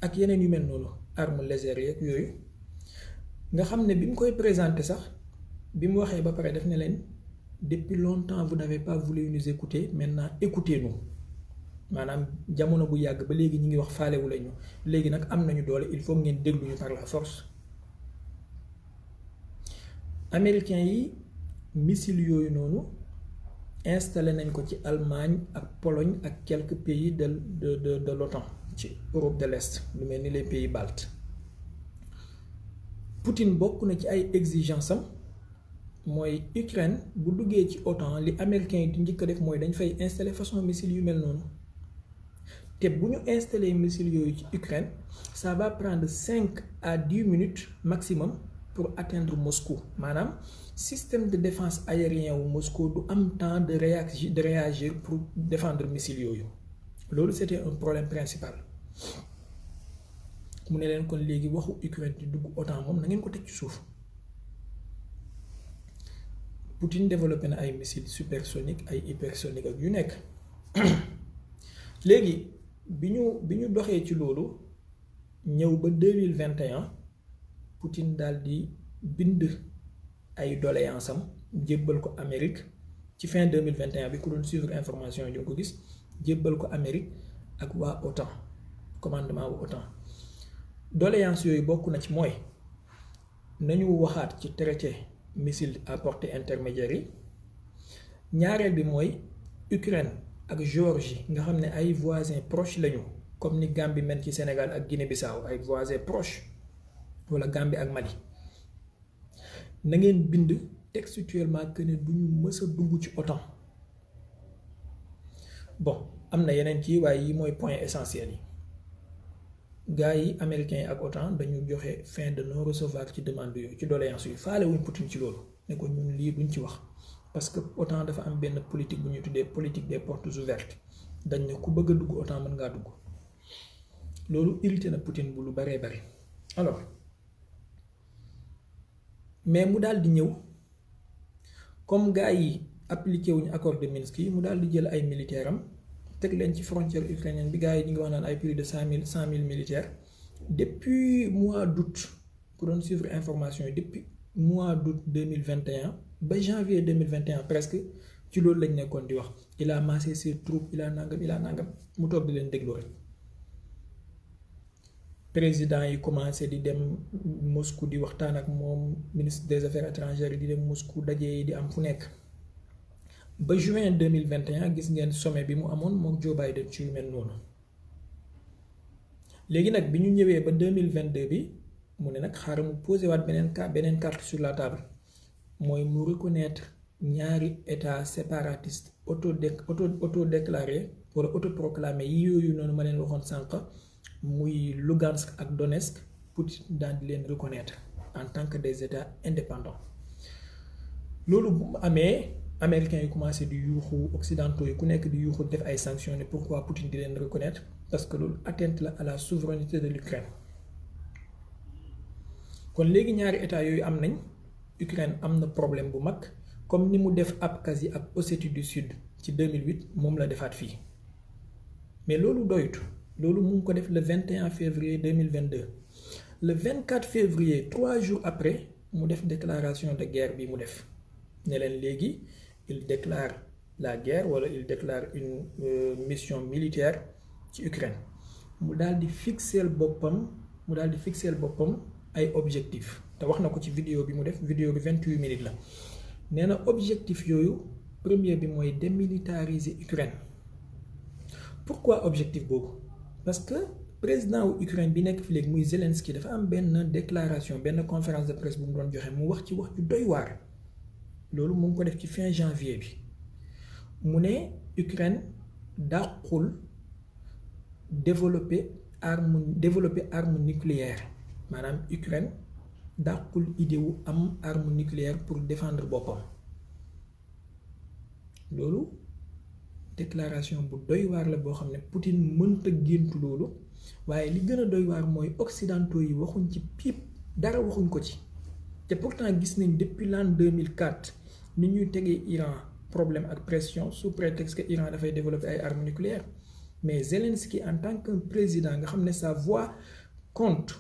ak yeneen yu mel noonu arme légère yeeg yooyu nga xam ne bi mu koy présenter sax bi mu waxee ba pare def ne leen depuis longtemps vous n'avez pas voulu nous écouter maintenant écoutez-nous maanaam jamono bu yàgg ba léegi ñi ngi wax faalewu lañu léegi nag am nañu doole il faut ngeen déglu ñu par la force américains yi missile yooyu noonu installé nañ ko ci Allemagne ak Pologne ak quelques pays de l'OTAN ci Europe de l'Est lu mel ni les pays baltes Poutine bokk na ci ay exigences am mooy Ukraine bu duggee ci OTAN li américains yi di njëkk a def mooy dañ fay installer façon missile yu mel noonu te bu ñu installer missile yooyu ci Ukraine ça va prendre 5 à 10 minutes maximum pour atteindre Moscou maanaam système de défense aérien wu Moscou du am temps de réagir pour défendre missile yooyu loolu c'était un problème principal mu ne leen kon léegi waxu Ukraine di dugg OTAN moom na ngeen ko teg ci suuf Poutine développé na ay missiles supersoniques ay hypersoniques ak yu nekk léegi bi ñu doxee ci loolu ñëw ba 2021 Poutine daal di bind ay doléances am jébbal ko Amérique ci fin 2021 bi ku doon suivre information yi ko gis jébbal ko Amérique ak waa OTAN commandement wu OTAN doléances yooyu bokk na ci mooy nañu waxaat ci traité missile à portée intermédiaire yi ñaareel bi mooy Ukraine ak Géorgie nga xam ne ay voisins proches lañu comme ni Gambie mel ci Sénégal ak Guinée-Bissau ay voisins proches wala Gambie ak Mali na ngeen bind textuellement que ne du ñu mës a dugg ci OTAN bon am na yeneen ci waaye yi mooy point essentiel yi gars yi américains yi ak OTAN dañu joxe fin de non recevoir ci demande yooyu ci doléance yi faale wuñ Poutine ci loolu ne ko ñun lii duñ ci wax parce que OTAN dafa am benn politique bu ñuy tuddee politique des portes ouvertes dañ ne ku bëgg a dugg OTAN mën ngaa dugg loolu irrité na Poutine bu lu baree bari alors mais mu daal di ñëw comme gars yi appliqué wuñu accord de Minsk yi mu daal di jël ay militaires am teg leen ci frontière ukrainienne bi gars yi ñu ngi wax naan ay plus de 100 000 militaires depuis mois d'août pour doon suivre information yi depuis mois d'août 2021 ba janvier 2021 presque ci loolu lañ nekkoon di wax il a massé ses troupes il a nangam mu toog di leen déglu rek président yi commencé di dem Moscou di waxtaan ak moom ministre des affaires étrangères yi di dem Moscou daje yi di am fu nekk ba juin 2021 gis ngeen sommet bi mu amoon moom Joe Biden ci yu mel noonu léegi nag bi ñu ñëwee ba 2022 bi mu ne nag xaaral mu posé waat beneen carte sur la table mooy mu reconnaître ñaari état séparatiste auto déclaré wala autoproclamé yooyu noonu ma leen waxoon sànq muy Lugansk ak Donetsk Poutine daal di leen reconnaître en tant que des états indépendants loolu bu mu amee américains yi commencé di yuuxu occidentaux yi ku nekk di yuuxu def ay sanctions ne pourquoi Poutine di leen reconnaître parce que loolu atteinte la à la souveraineté de l'Ukraine kon léegi ñaari état yooyu am nañ Ukraine am na problème bu mag comme ni mu def Abkhazie ak Ossétie du Sud ci 2008 moom la defaat fii mais loolu doyut loolu mu ngi ko def le 21 février 2022 le 24 février 3 jours après mu def déclaration de guerre bi mu def ne leen léegi il déclare la guerre wala il déclare une mission militaire ci Ukraine mu daal di fixeel boppam ay objectifs te wax na ko ci vidéo bi mu def vidéo bi 28 minutes la nee na objectif yooyu premier bi mooy démilitariser Ukraine pourquoi objectif boobu parce que président wu Ukraine bi nekk fi léegi muy Zelensky dafa am benn déclaration benn conférence de presse bu mu doon joxe mu wax ci wax ju doy waar loolu mu ngi ko def ci fin janvier bi mu ne Ukraine dàqul développer arme nucléaire maanaam Ukraine dàqul idée wu am arme nucléaire pour défendre boppam loolu déclaration bu doy waar la boo xam ne Poutine mënta géntu loolu waaye li gën a doy waar mooy occidentaux yi waxuñ ci piip dara waxuñ ko ci te pourtant gis nañ depuis l'an 2004 ni ñuy tegee Iran problème ak pression sous prétexte que Iran dafay développer ay armes nucléaires mais Zelensky en tant que président nga xam ne sa voix compte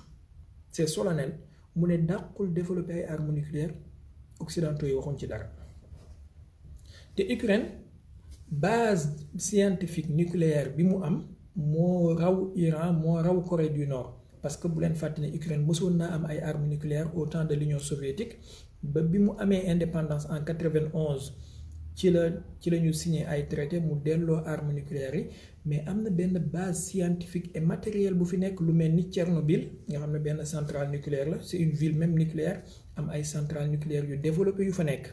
c'est solennel mu ne dàqul développer ay armes nucléaires occidentaux yi waxuñ ci dara te Ukraine base scientifique nucléaire bi mu am moo raw Iran moo raw Corée du Nord parce que bu leen fàtte ne Ukraine mësoon naa am ay armes nucléaires au temps de l'Union soviétique ba bi mu amee indépendance en 91 ci la ñu signé ay traité mu delloo armes nucléaires yi mais am na benn base scientifique et matérielle bu fi nekk lu mel ni Tchernobyl nga xam ne benn centrale nucléaire la c'est une ville même nucléaire am ay centrales nucléaires yu développé yu fa nekk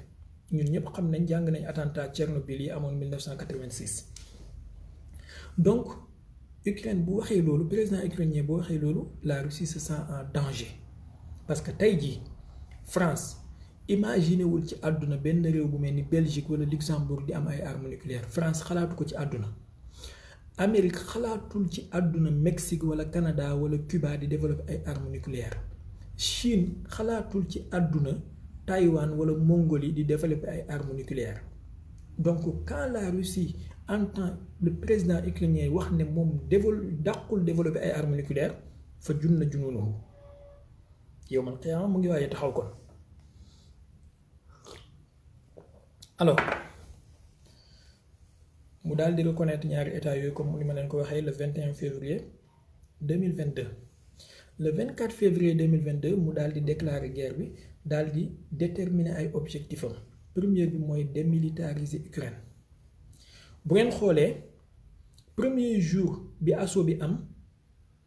ñun ñëpp xam nañ jàng nañ attentat Tchernobyl yi amoon 1986 donc Ukraine bu waxee loolu président ukrainien bu waxee loolu la Russie se sent en danger parce que tey jii France imaginé wul ci àdduna benn réew bu mel ni Belgique wala Luxembourg di am ay armes nucléaires France xalaatu ko ci àdduna Amérique xalaatul ci àdduna Mexique wala Canada wala Cuba di développer ay armes nucléaires Chine xalaatul ci àdduna Taïwan wala Mongolie di développer ay armes nucléaires donc quand la Russie entend le président ukrainien wax ne moom dàqul développer ay armes nucléaires fa junna junuunahu yow man xëy mu ngi waaye taxaw kon alors mu daal di reconnaître ñaari état yooyu comme ni ma leen ko waxee le 21 février 2022 le 24 février 2022 mu daal di déclarer guerre bi daal di déterminer ay objectifs am premier bi mooy démilitariser Ukraine bu ngeen xoolee premier jour bi assaut bi am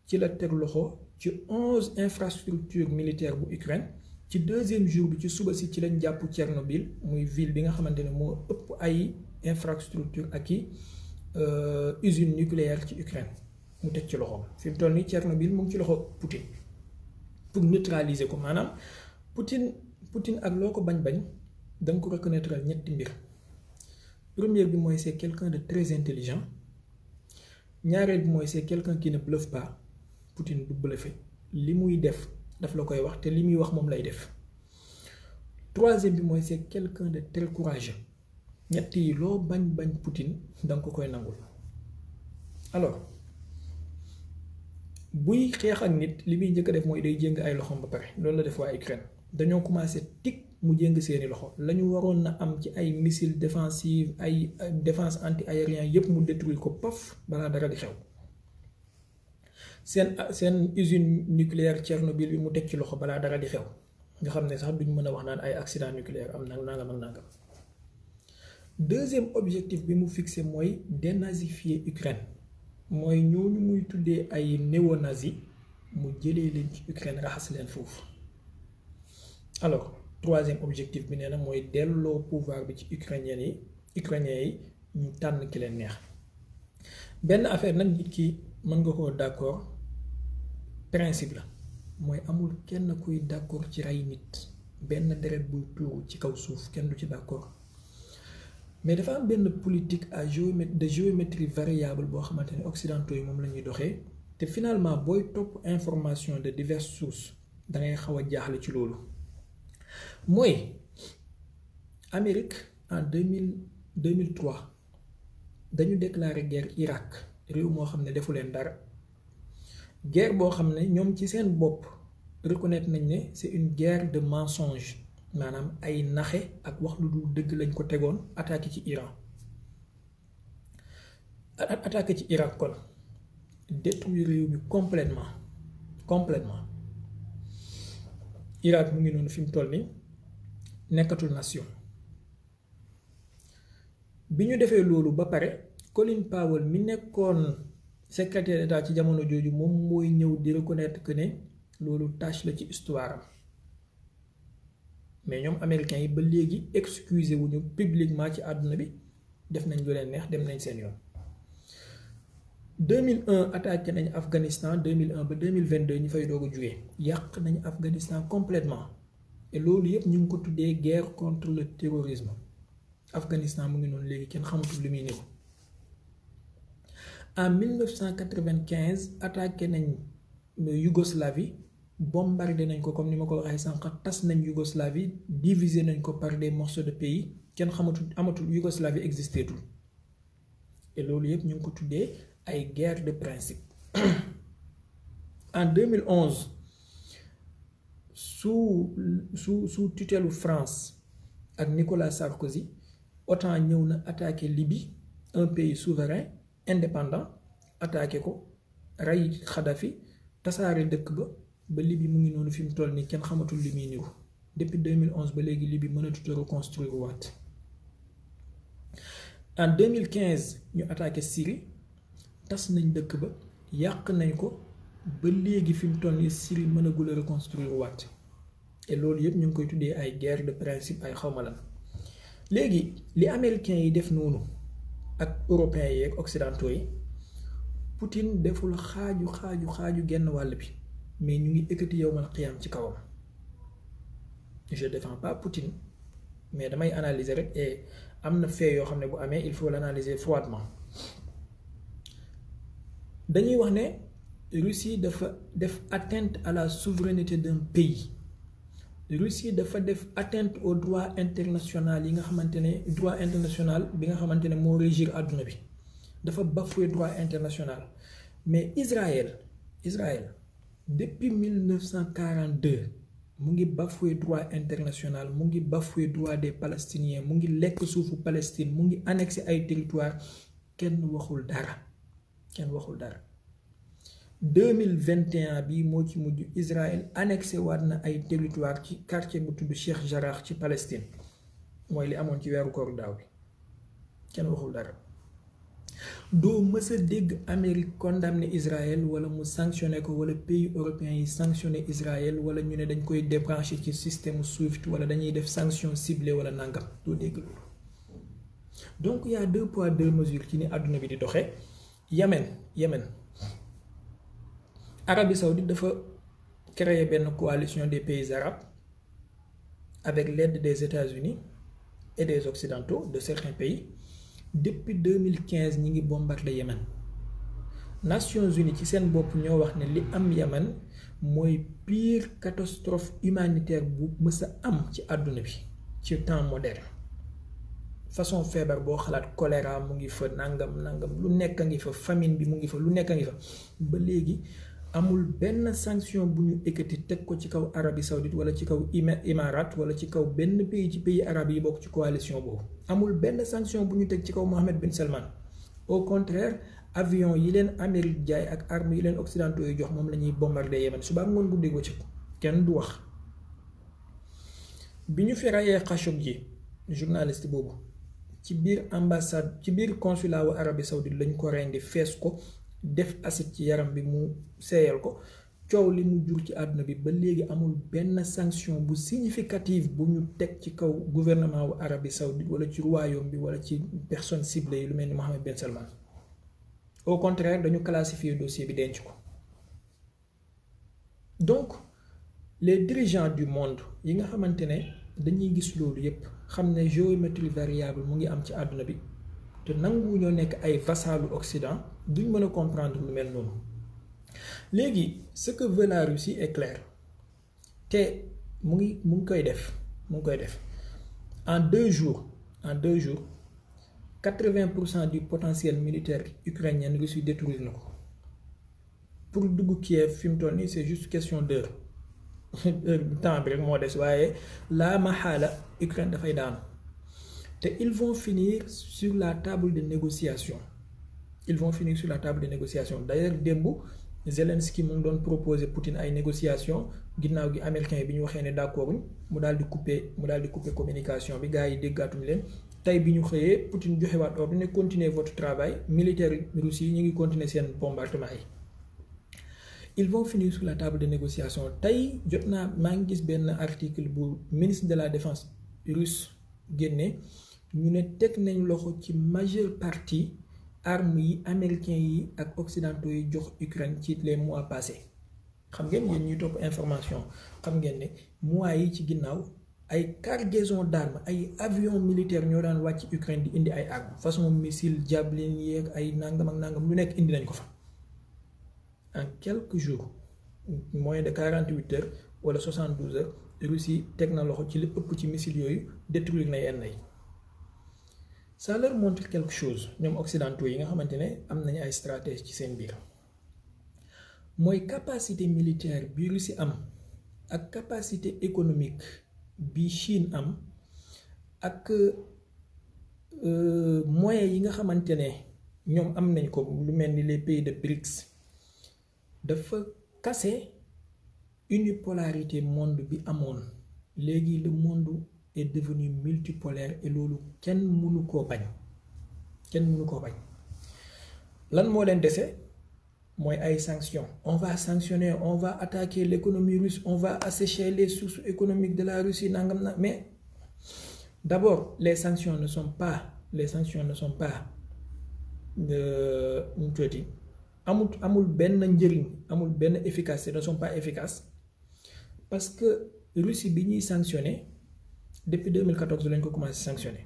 ci la teg loxo ci 11 infrastructures militaires bu Ukraine ci deuxième jour bi ci suba si ci lañ jàpp Tchernobyl muy ville bi nga xamante ne moo ëpp ay infrastructure ak i usine nucléaire ci Ukraine mu teg ci loxoom fi mu toll nii Tchernobyl mu ngi ci loxo Poutine pour neutraliser ko maanaam Poutine ak loo ko bañ da nga ko reconnaître ñetti mbir première bi mooy c'est quelqu'un de très intelligent ñaareel bi mooy c'est quelqu'un qui ne bluffe pas Poutine du bluffer li muy def daf la koy wax te li muy wax moom lay def troisième bi mooy c'est quelqu'un de très courageux ñett yi loo bañ Poutine danga ko koy nangul alors buy xeex ak nit li muy njëkk a def mooy day jéng ay loxoom ba pare loolu la def waa Ukraine dañoo commencé tig mu jéng seeni loxo la ñu waroon na am ci ay missiles défensifs ay défense anti-aérien yépp mu détruire ko paf balaa dara di xew seen usine nucléaire Tchernobyl bi mu teg ci loxo balaa dara di xew nga xam ne sax duñ mën a wax naan ay accident nucléaire am na nangam ak nangam deuxième objectif bi mu fixé mooy dénazifier Ukraine mooy ñooñu muy tuddee ay néo-nazi mu jëlee leen ci Ukraine raxas leen foofu alors troisième objectif bi nee na mooy delloo pouvoir bi ci ukrainiens yi ñu tànn ki leen neex. benn affaire nag nit ki mën nga koo d'accord principe la mooy amul kenn kuy d'accord ci rey nit benn deret buy tuuru ci kaw suuf kenn du ci d'accord mais dafa am benn politique de géométrie variable boo xamante ne occidentaux yi moom la ñuy doxee te finalement booy topp information de diverses sources da ngay xaw a jaaxle ci loolu mooy Amérique en 2003 dañu déclaré guerre Irak réew moo xam ne defu leen dara guerre boo xam ne ñoom ci seen bopp reconnaître nañ ne c'est une guerre de mensonge maanaam ay naxe ak wax lu dul dëgg lañ ko tegoon attaqué ci Iran attaqué ci Irak kon détruire réew mi complètement Irak mu ngi noonu fi mu toll ni nekkatul nation bi ñu defee loolu ba pare Colin Powell mi nekkoon secrétaire d'État ci jamono jooju moom mooy ñëw di reconnaître que ne loolu tâche la ci histoire am mais ñoom américains yi ba léegi excusé wuñu publiquement ci àdduna bi def nañ lu leen neex dem nañ seen yoon 2001 attaqué nañ Afghanistan 2001 ba 2022 ñu fay doog a jugee yàq nañ Afghanistan complètement et loolu yëpp ñu ngi ko tuddee guerre contre le terrorisme Afghanistan mu ngi noonu léegi kenn xamatul li muy néew. En 1995 attaqué nañ Yougoslavie bombardé nañ ko comme ni ma ko waxee sànq tas nañ Yougoslavie divisé nañ ko par des morceaux de pays kenn xamatul amatul Yougoslavie existeetul et loolu yëpp ñu ngi ko tuddee ay guerre de principe. En 2011 sous tutelle France ak Nicolas Sarkozy OTAN ñëw na attaqué Libye un pays souverain indépendant attaqué ko rey Kadhafi tasaare dëkk ba Libye mu ngi noonu fi mu toll nii kenn xamatul li muy niru depuis 2011 ba léegi Libye mënatut a reconstruire waat. En 2015 ñu attaqué Syrie tas nañ dëkk ba yàq nañ ko ba léegi fi mu toll nii Syrie mënagul a reconstruire waat et loolu yëpp ñu ngi koy tuddee ay guerre de principe ay xawma lan léegi li américains yi def noonu ak européens yi ak occidentaux yi Poutine deful xaaju genn wàll bi mais ñu ngi ekkati yawmal qiyaam ci kawam je défends pas Poutine mais damay analyser rek et am na fait yoo xam ne bu amee il faut l'analyser froidement dañuy wax ne Russie dafa def atteinte à la souveraineté d'un pays Russie dafa def atteinte au droit international yi nga xamante ne droit international bi nga xamante ne moo régir àdduna bi dafa bafouer droit international mais Israël depuis 1942 mu ngi bafouer droit international mu ngi bafouer droit des Palestiniens mu ngi lekk suufu Palestine mu ngi annexé ay territoire kenn waxul dara 2021 bii moo ci mujj Israël annexé waat na ay territoire ci quartier bu tudd Sheikh Jarrah ci Palestine mooy li amoon ci weeru koor daaw bi kenn waxul dara doo mës a dégg Amérique condamné Israël wala mu sanctionné ko wala pays européens yi sanctionné Israël wala ñu ne dañ koy débranché ci système SWIFT wala dañuy def sanction ciblée wala nangam doo dégg loolu donc il y a 2 poids 2 mesures ci ni àdduna bi di doxee Yémen Arabie Saoudite dafa créer benn coalition des pays arabes avec l'aide des États-Unis et des Occidentaux de certains pays depuis 2015 ñi ngi bombardé Yémen Nations Unies ci seen bopp ñoo wax ne li am Yémen mooy pire catastrophe humanitaire bu mës a am ci àdduna bi ci temps moderne façon feebar boo xalaat choléra mu ngi fa nangam lu nekk a ngi fa famine bi mu ngi fa lu nekk a ngi fa ba léegi amul benn sanction bu ñu ekkati teg ko ci kaw Arabie Saoudite wala ci kaw Émirats wala ci kaw benn pays ci pays arabe yi bokk ci coalition boobu amul benn sanction bu ñu teg ci kaw Mohammed bin Salman au contraire avion yi leen Amérique jaay ak armes yi leen occidentaux yi jox moom la ñuy bombardé Yémen suba ngoon guddi ko ci kenn du wax bi ñu fi rayee Khashoggi journaliste boobu ci biir ambassade ci biir consulat wu Arabie Saoudite lañ ko rendi fees ko def acide ci yaram bi mu seeyal ko coow li mu jur ci àdduna bi ba léegi amul benn sanction bu significative bu ñu teg ci kaw gouvernement wu Arabie Saoudite wala ci royaume bi wala ci personne ciblée yi lu mel ni Mohammed Ben Salman. Au contraire dañu classifier dossier bi denc ko. Donc les dirigeants du monde yi nga xamante ne dañuy gis loolu yépp xam ne géométrie variable mu ngi am ci àdduna bi te nangu ñoo nekk ay vassalu Occident duñ mën a comprendre lu mel noonu. Léegi ce que veut la Russie est clair te mu ngi koy def en 2 jours 80% du potentiel militaire ukrainien Russie détruire na ko pour dugg Kiev fi mu toll nii c'est juste question d'heure temps bi rek moo des waaye la mahala Ukraine dafay daanu te ils vont finir sur la table de négociation d'ailleurs démb Zelensky mu ngi doon proposer Poutine ay négociations ginnaaw gi américain bi ñu waxee ne d'accord mu daal di couper communication bi gars yi déggaatuñu leen tey bi ñu xëyee Poutine joxewaat ordre ne continuer votre travail militaire Russie ñu ngi continuer seen bombardement yi. Ils vont finir sur la table de négociation tey jot naa maa ngi gis benn article bu ministre de la défense russe génne ñu ne teg nañ loxo ci majeure partie armes yi américains yi ak occidentaux yi jox Ukraine ci les mois passés xam ngeen yéen ñuy topp information xam ngeen ne mois yi ci ginnaaw ay cargaison d'armes ay avions militaires ñoo daan wàcc Ukraine di indi ay armes façon missile Javelin yeeg ay nangam ak nangam lu nekk indi nañ ko fa en quelques jours moins de 48 heures wala 72 heures Russie teg na loxo ci li ëpp ci missile yooyu détruire na yenn yi. Ça leur montre quelque chose ñoom occidentaux yi nga xamante ne am nañu ay stratégie ci seen biir mooy capacité militaire bi Russie am ak capacité économique bi Chine am ak moyens yi nga xamante ne ñoom am nañ ko lu mel ni les pays de BRICS dafa casser unipolarité monde bi amoon léegi le monde est devenu multipolaire et loolu kenn mënu koo bañ lan moo leen dese mooy ay sanctions on va sanctionner on va attaquer l'économie russe on va assécher les sources économiques de la Russie nangam na mais d'abord les sanctions ne sont pas amul benn njëriñ amul benn efficacité ne sont pas efficaces parce que Russie bi ñuy sanctionner depuis 2014 lañ ko commencé sanctionner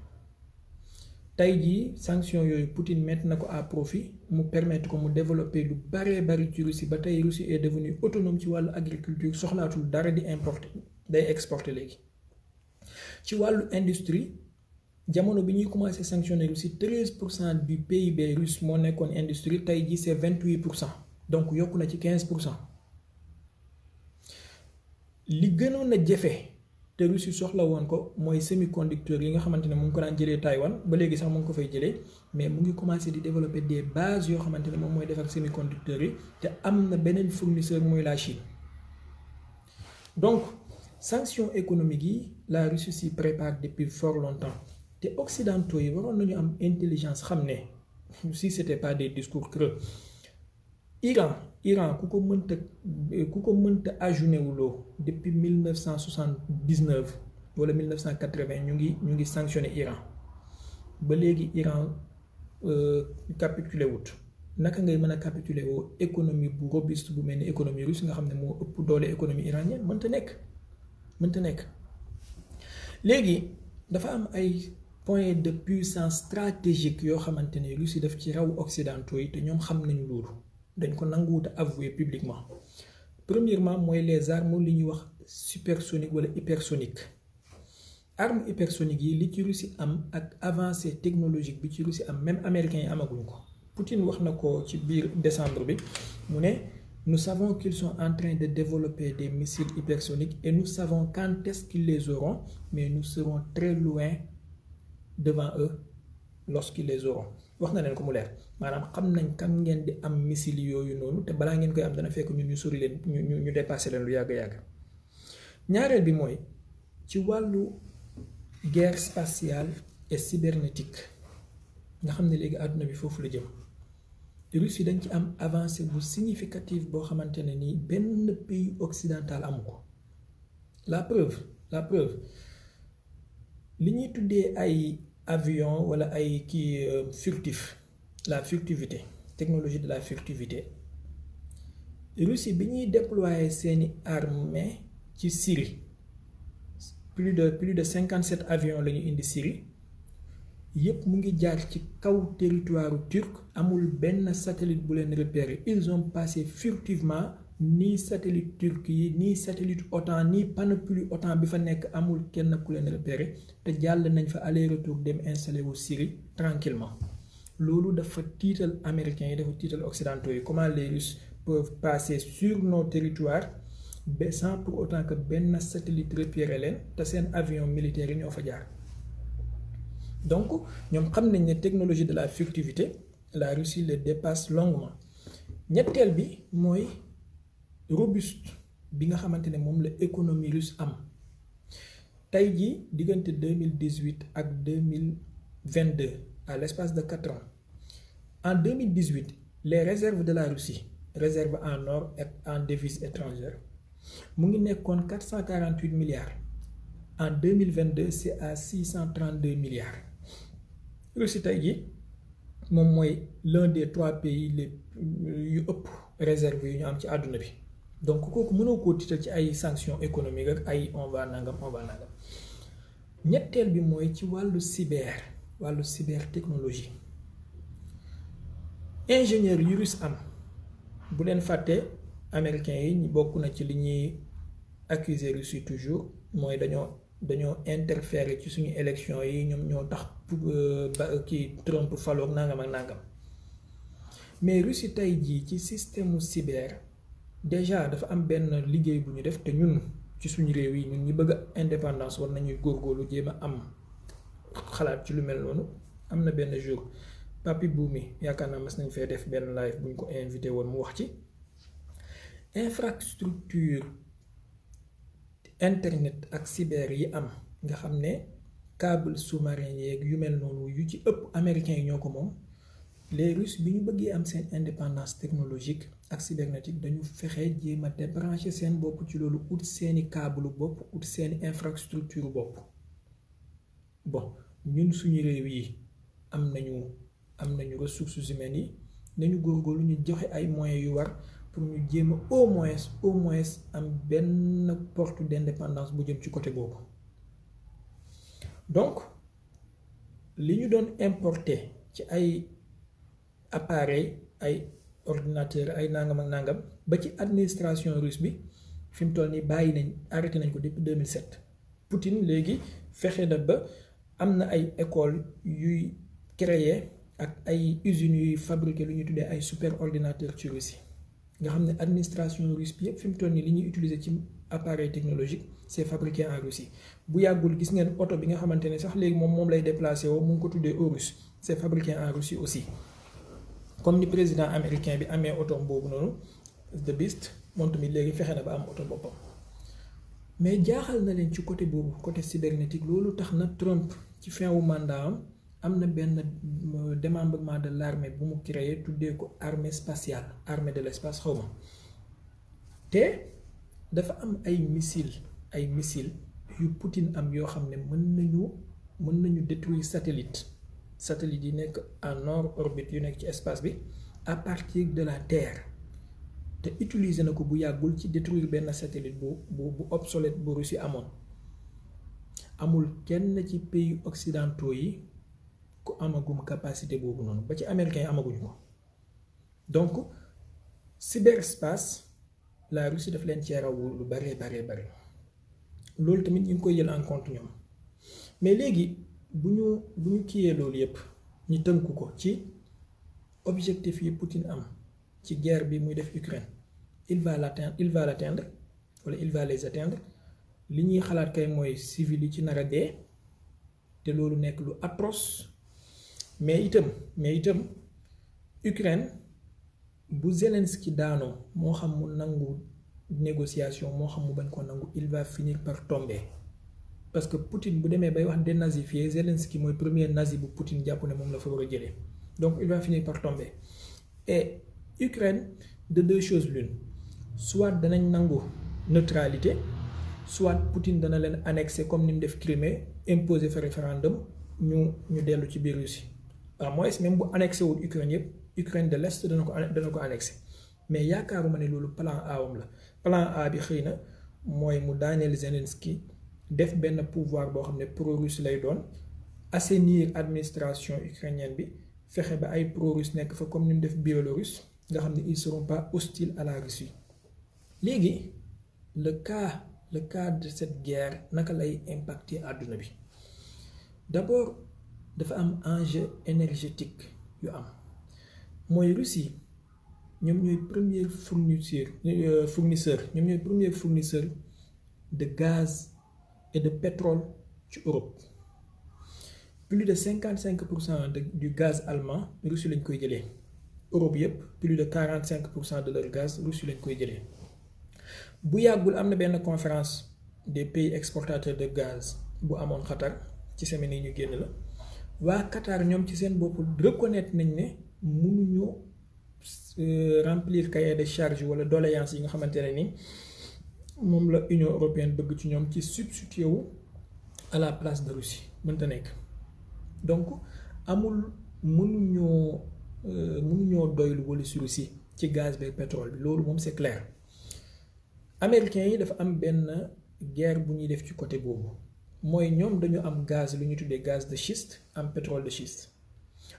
tey jii sanction yooyu Poutine mettre na ko à profit mu permettre ko mu développer lu bari ci Russie ba tey Russie est devenue autonome ci wàllu agriculture soxlaatul dara di importer day exporter léegi ci wàllu industrie jamono bi ñuy commencé sanctionner Russie 13% du PIB russe moo nekkoon industrie tey jii c'est 28% donc yokku na ci 15%. li gënoon a jafe te Russie soxla woon ko mooy semi-conducteurs yi nga xamante ne mu ngi ko daan jëlee Taïwan ba léegi sax mu ngi ko fay jëlee mais mu ngi commencé di développer des bases yoo xamante ne moom mooy defar semi-conducteurs yi te am na beneen fournisseur mooy la Chine. Donc sanctions économiques yi la Russie s'y prépare depuis fort longtemps te occidentaux yi waroon nañu am intelligence xam ne si c'était pas des discours creux Iran ku ko mënta ajourné wuloo depuis 1979 wala 1980 ñu ngi sanctionné Iran ba léegi Iran capitulé wut naka ngay mën a capitulé woo économie bu robuste bu mel ni économie russe nga xam ne moo ëpp doole économie iranienne mënta nekk léegi dafa am ay points de puissance stratégique yoo xamante ne Russie daf ci raw occidentaux yi te ñoom xam nañu loolu dañ ko nanguwut a avouer publiquement. Premièrement mooy les armes li ñuy wax supersonique wala hypersonique armes hypersoniques yi li ci Russie am ak avancée technologique bi ci Russie am même américains yi amaguñ ko. Poutine wax na ko ci biir décembre bi mu ne nous savons qu'ils sont en train de développer des missiles hypersoniques et nous savons quand est-ce qu'ils les auront mais nous serons très loin devant eux lorsqu'ils les auront. wax na leen ko mu leer maanaam xam nañ kan ngeen di am missile yooyu noonu te balaa ngeen koy am dana fekk ñun ñu sori leen ñu dépassé leen lu yàgg. ñaareel bi mooy ci wàllu guerre spatiale et cybernétique nga xam ne léegi àdduna bi foofu la jëm Russie dañ ci am avancée bu significative boo xamante ne nii benn pays occidental amu ko. La preuve li ñuy tuddee ay avion wala ay kii furtif, la furtivité, technologie de la furtivité. Russie bi ñuy déployer seeni armée ci Syrie, plus de 57 avions la ñu indi Syrie, yépp mu ngi jaar ci kaw territoire turc, amul benn satellite bu leen repérer. Ils ont passé furtivement, ni satellite turc yi ni satellite OTAN ni panoplie OTAN bi fa nekk amul kenn ku leen repérer, te jàll nañ fa aller retour dem installé wu Syrie tranquillement. Loolu dafa tiital américains yi, dafa tiital occidentaux yi. Comment les Russes peuvent passer sur nos territoires sans pour autant que benn satellite repérer leen te seen avion militaire yi ñoo fa jaar. Donc ñoom xam nañ ne technologie de la furtivité, la Russie le dépasse longuement. ñetteel bi mooy robuste bi nga xamante ne moom la économie russe am. tey jii diggante 2018 ak 2022, à l'espace de 4 ans, en 2018 les réserves de la Russie, réserves en or et en devises étrangères, mu ngi nekkoon 448 milliards. En 2022 c'est à 632 milliards. Russie tey jii moom mooy l'un des 3 pays les yu ëpp réserve yu ñu am ci àdduna bi. Donc kooku mënoo koo tiital ci ay sanctions économiques ak ay on va nangam. ñetteel bi mooy ci wàllu cybertechnologie. ingénieurs yu Russe am, bu leen fàtte américains yi ñu bokk na ci li ñuy accuser Russie toujours, mooy dañoo interférer ci suñu élection yi, ñoom ñoo tax kii Trump faloog nangam ak nangam. Mais Russie tey jii ci système cyber déjà dafa am benn liggéey bu ñu def, te ñun ci suñu réew yi ñun ñi bëgg indépendance war nañuy góorgóorlu jéem a am xalaat ci lu mel noonu. am na benn jour Papi Boumi yaakaar naa mas nañ fee def benn live bu ñu ko invité woon mu wax ci infrastructure internet ak cyber yi am, nga xam ne câble sous-marin yeeg yu mel noonu yu ci ëpp américains yi ñoo ko moom. Les Russes bi ñu bëggee am seen indépendance technologique ak cybernétique dañu fexe jéem a débrancher seen bopp ci loolu, ut seeni câble bopp, ut seeni infrastructure bopp. Bon ñun suñu réew yi am nañu ressources humaines yi, nañu góorgóorlu ñu joxe ay moyens yu war pour ñu jéem a au moins am benn porte d'indépendance bu jëm ci côté boobu. Donc li ñu doon importer ci ay appareil, ay ordinateur, ay nangam ak nangam, ba ci administration russe bi fi mu toll nii arrêté nañ ko depuis 2007. Poutine léegi fexe na ba am na ay école yuy créer ak ay usines yuy fabriquer lu ñuy tuddee ay super ordinateur ci Russie, nga xam ne administration russe bi yëpp fi mu toll nii li ñuy utiliser ci appareil technologique c'est fabriqué en Russie. bu yàggul gis ngeen oto bi nga xamante ne sax léegi moom lay déplacé woo, mu ngi ko tuddee Urus, c'est fabriqué en Russie aussi. Comme ni président américain bi amee oto boobu noonu The Beast, moom tamit léegi fexe na ba am oto boppam. Mais jaaxal na leen ci côté boobu, côté cybernétique, loolu tax na Trump ci fin wu mandat am na benn démembrement de l'armée bu mu créé tuddee ko armée spatiale, armée de l'espace xaw ma. te dafa am ay missiles yu Poutine am yoo xam ne mën nañu détruire satellite yi nekk en hors orbite yu nekk ci espace bi à partir de la Terre. te utiliser na ko bu yàggul ci détruire benn satellite bu obsolète bu Russie amoon. amul kenn ci pays occidentaux yi ku amagum capacité boobu noonu, ba ci américains yi amaguñu ko. Donc cyberspace la Russie daf leen cee raw lu bare. loolu tamit ñu ngi koy jël en compte ñoom. mais léegi bu ñu kiiyee loolu yépp ñu tënku ko ci objectif yi Poutine am ci guerre bi muy def Ukraine, il va l'atteindre wala il va les atteindre. li ñuy xalaat kay mooy civil yi ci nar a dee, te loolu nekk lu atroce. mais itam Ukraine bu Zelensky daanoo, moo xam mu nangu négociation, moo xam mu bañ ko nangu, il va finir par tomber. parce que Poutine bu demee bay wax dénazifier, Zelensky mooy premier nazi bu Poutine jàpp ne moom la fa war a jëlee. donc il va finir par tomber. et Ukraine de deux choses l'une soit danañ nangu neutralité soit Poutine dana leen annexer comme ni mu def Crimée imposer fa référendum ñu dellu ci biir Russie à moins même bu annexé wul Ukraine yëpp Ukraine de l'Est dana ko annexé mais yaakaaruma ne loolu plan A wam la plan A bi xëy na mooy mu daaneel Zelensky def benn pouvoir boo xam ne pro-russe lay doon assainir administration ukrainienne bi fexe ba ay pro-russe nekk fa comme ni mu def Biélorusse nga xam ne ils seront pas hostiles à la Russie léegi le cas de cette guerre naka lay impacter àdduna bi d'abord dafa am enjeu énergétique yu am mooy Russie ñoom ñooy premier fournisseur de gaz et de pétrole ci Europe plus de 55% du gaz allemand Russie lañ koy jëlee Europe yépp plus de 45% de leur gaz Russie lañ koy jëlee bu yàggul am na benn conférence des pays exportateurs de gaz bu amoon Qatar ci semaine yi ñu génn la waa Qatar ñoom ci seen bopp reconnaître nañ ne mënuñu remplir cahier de charge wala doléance yi nga xamante ne ni moom la Union européenne bëgg ci ñoom ci substituer wu à la place de Russie mënta nekk donc mënuñoo doylu wala si Russie ci gaz bi pétrole bi loolu moom c'est clair américains yi dafa am benn guerre bu ñuy def ci côté boobu mooy ñoom dañu am gaz lu ñu tuddee gaz de schiste am pétrole de schiste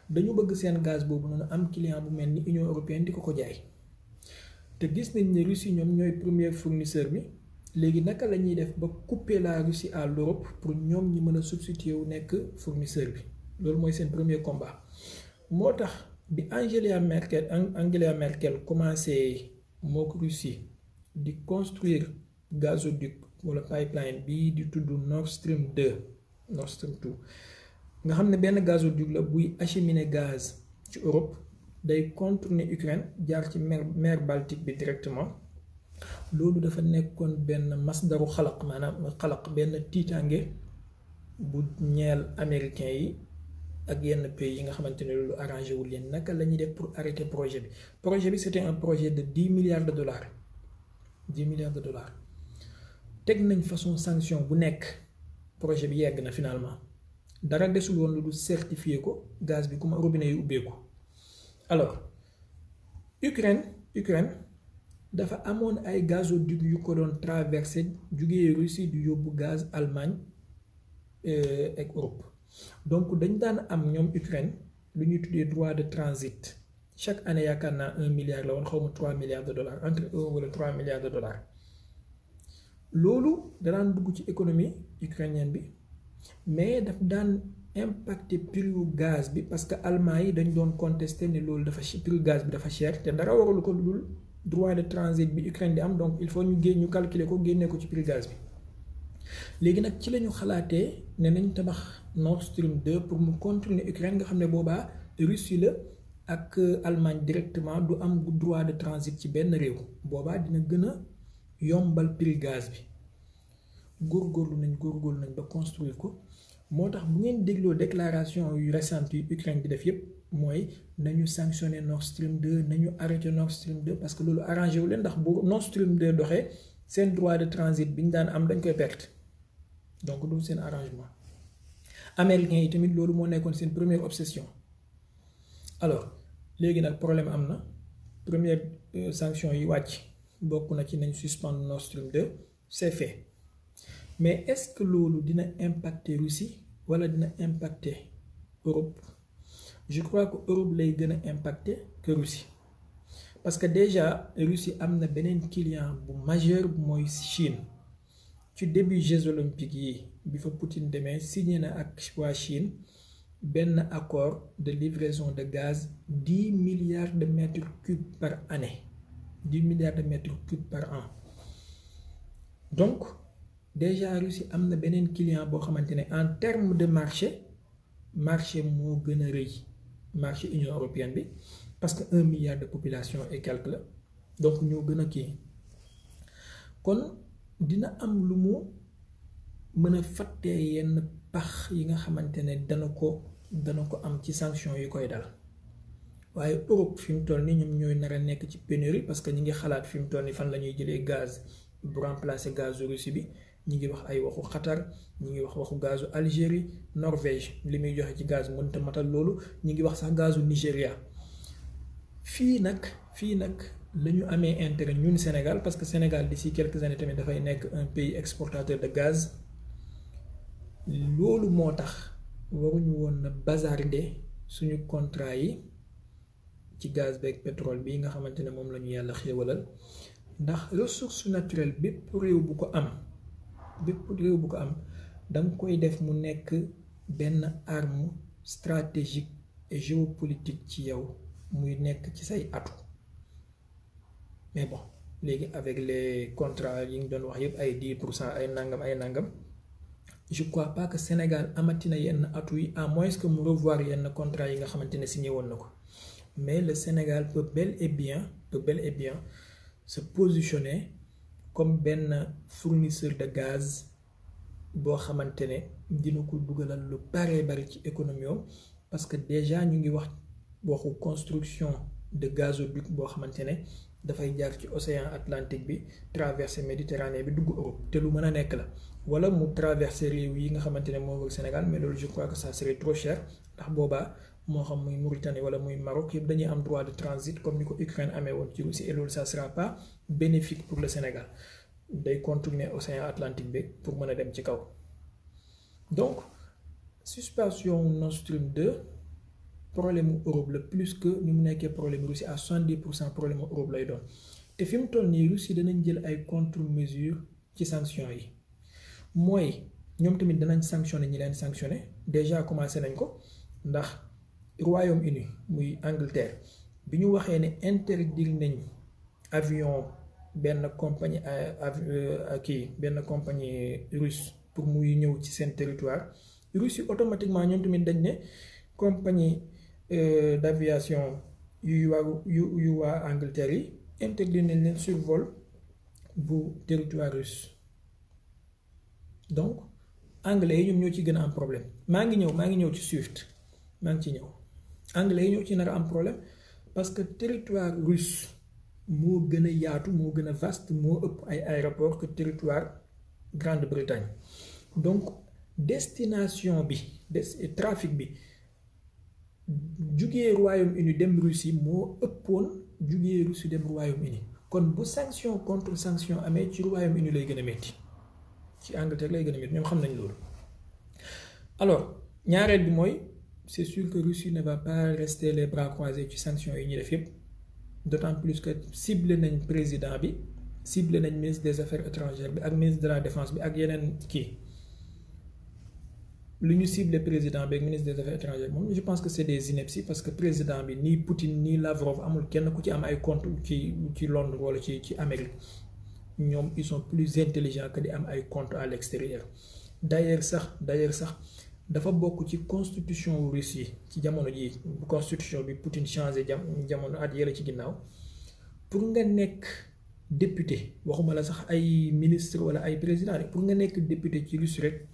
dañu bëgg seen gaz boobu noonu am client bu mel ni Union européenne di ko jaay te gis nañ ne Russie ñoom ñooy premier fournisseur bi léegi naka la ñuy def ba couper la Russie à l'Europe pour ñoom ñi mën a substituer wu nekk fournisseur bi loolu mooy seen premier combat moo tax bi Angela Merkel commencé mook Russie di construire gazoduc wala pipeline bii di tudd Nord Stream 2 nga xam ne benn gazoduc la buy acheminer gaz ci Europe day contourner Ukraine jaar ci mer Baltique bi directement loolu dafa nekkoon benn masdaru xalaq benn tiitange bu ñeel américains yi ak yenn pays yi nga xamante ne loolu arrangé wul leen naka la ñuy def pour arrêter projet bi c'était un projet de 10 milliards de dollars teg nañ façon sanction bu nekk projet bi yegg na finalement dara desul woon lu du certifier ko gaz bi comme robinet yu ubbeeku alors Ukraine dafa amoon ay gazoduc yu ko doon traversé jugee Russie du yóbbu gaz Allemagne ak Europe donc dañ daan am ñoom Ukraine lu ñuy tuddee droit de transit chaque année yaakaar naa 1 milliard la woon xaw ma 3 milliards de dollars entre 1 wala 3 milliards de dollars loolu danaan dugg ci économie ukrainienne bi mais daf daan impacter prix gaz bi parce que allemand yi dañ doon contester ne loolu dafa prix gaz bi dafa cher te dara waralu ko dul droit de transit bi Ukraine di am donc il faut ñu calculer ko génnee ko ci prix gaz bi léegi nag ci lañu xalaatee ne nañ tabax Nord Stream 2 pour mu contourner Ukraine nga xam ne boobaa Russie la ak Allemagne directement du am droit de transit ci benn réew boobaa dina gën a yombal prix gaz bi góorgóorlu nañ ba construire ko moo tax bu ngeen dégloo déclaration yu récente yu Ukraine di def yépp mooy nañu sanctionner Nord Stream 2 nañu arrêter Nord Stream 2 parce que loolu arrangé wu leen ndax bu Nord Stream 2 doxee seen droit de transit bi ñu daan am dañ koy perte donc du seen arrangement américains yi tamit loolu moo nekkoon seen première obsession alors léegi nag problème am na première sanction yi wàcc bokk na ci nañ suspendre Nord Stream 2 c'est fait mais est-ce que loolu dina impacter Russie wala dina impacter Europe je crois que Europe lay gën a impacter que Russie parce que déjà Russie am na beneen client bu majeur bu mooy Chine ci début Jeux olympiques yi bi fa Poutine demee signé na ak waa Chine benn accord de livraison de gaz 10 milliards de mètres cubes par année 10 milliards de mètres cubes par an donc déjà Russie am na beneen client boo xamante ne en termes de marché moo gën a rëy marché Union européenne bi parce que 1 milliard de population et quelque la donc ñoo gën a kii kon dina am lu mu mën a fàttee yenn pax yi nga xamante ne dana ko am ci sanction yi koy dal waaye Europe fi mu toll nii ñoom ñooy nar a nekk ci pénurie parce que ñi ngi xalaat fi mu toll nii fan la ñuy jëlee gaz bu remplacer gazu Russie bi. ñi ngi wax ay waxu Qatar ñi ngi wax waxu gazu Algérie Norvège li muy joxe ci gaz mënta matal loolu ñi ngi wax sax gazu Nigéria fii nag la ñu amee intérêt ñun Sénégal parce que Sénégal d'ici quelques années tamit dafay nekk un pays exportateur de gaz loolu moo tax waruñu woon na bazarder suñu contrat yi ci gaz beeg pétrole bi nga xamante ne moom la ñu yàlla xéewalal ndax ressource naturelle bépp réew bu ko am danga koy def mu nekk benn arme stratégique et géopolitique ci yow muy nekk ci say atu mais bon léegi avec les contrats yi ngi doon wax yëpp ay 10% ay nangam je crois pas que Sénégal amatina yenn atu yi à moins que mu revoir yenn contrat yi nga xamante ne signé woon na ko mais le Sénégal peut bel et bien se positionner comme benn fournisseur de gaz boo xamante ne dina ko dugalal lu bari ci économie parce que déjà ñu ngi wax waxu construction de gazoduc boo xamante ne dafay jaar ci océan Atlantique bi traverser Méditerranée bi dugg Europe te lu mën a nekk la wala mu traverser réew yi nga xamante ne moo wër Sénégal mais loolu je crois que ça serait trop cher ndax boobaa moo xam muy Mauritanie wala muy Maroc yëpp dañuy am droit de transit comme ni ko Ukraine amee woon ci Russie et loolu ça sera pas bénéfique pour le Sénégal day contourner océan Atlantique bi pour mën a dem ci kaw donc suspension Nord Stream 2 problème Europe la plus que ni mu nekkee problème Russie à 70% problème Europe lay doon te fi mu toll nii Russie danañ jël ay contre-mesures ci sanctions yi mooy ñoom tamit danañ sanctionné ñi leen sanctionné déjà commencé nañ ko ndax Royaume-Uni muy Angleterre bi ñu waxee ne interdire nañ avion benn compagnie benn compagnie russe pour muy ñëw ci seen territoire Russie automatiquement ñoom tamit dañ ne compagnie d'aviation yu waa Angleterre yi interdire nañ leen survol bu territoire russe donc anglais yi ñoom ñoo ci gën a am problème maa ngi ñëw ci Swift maa ngi ci ñëw anglais yi ñoo ci nar a am problème parce que territoire russe moo gën a yaatu moo gën a vaste moo ëpp ay aéroport que territoire Grande-Bretagne donc destination bi trafic bi jugee Royaume-Uni dem Russie moo ëppoon jugee Russie dem Royaume-Uni kon bu sanction contre sanction amee ci Royaume-Uni lay gën a métti ci Angleterre lay gën a métti ñoom xam nañ loolu alors ñaareel bi mooy c'est sûr que Russie ne va pas rester les bras croisés ci sanctions yi ñu def yépp d'autant plus que ciblé nañ président bi ciblé nañ ministre des affaires étrangères bi ak ministre de la défense bi ak yeneen kii lu ñu ciblé président bi ak ministre des affaires étrangères moom je pense que c'est des inepties parce que président bi ni Poutine ni Lavrov amul kenn ku ci am ay compte ci Londres wala ci Amérique ñoom ils sont plus intelligents que di am ay compte à l'extérieur d'ailleurs sax dafa bokk ci constitution Russie ci jamono ji constitution bi Poutine changé jamono at yële ci ginnaaw pour nga nekk député waxuma la sax ay ministre wala ay président pour nga nekk député ci Russie rek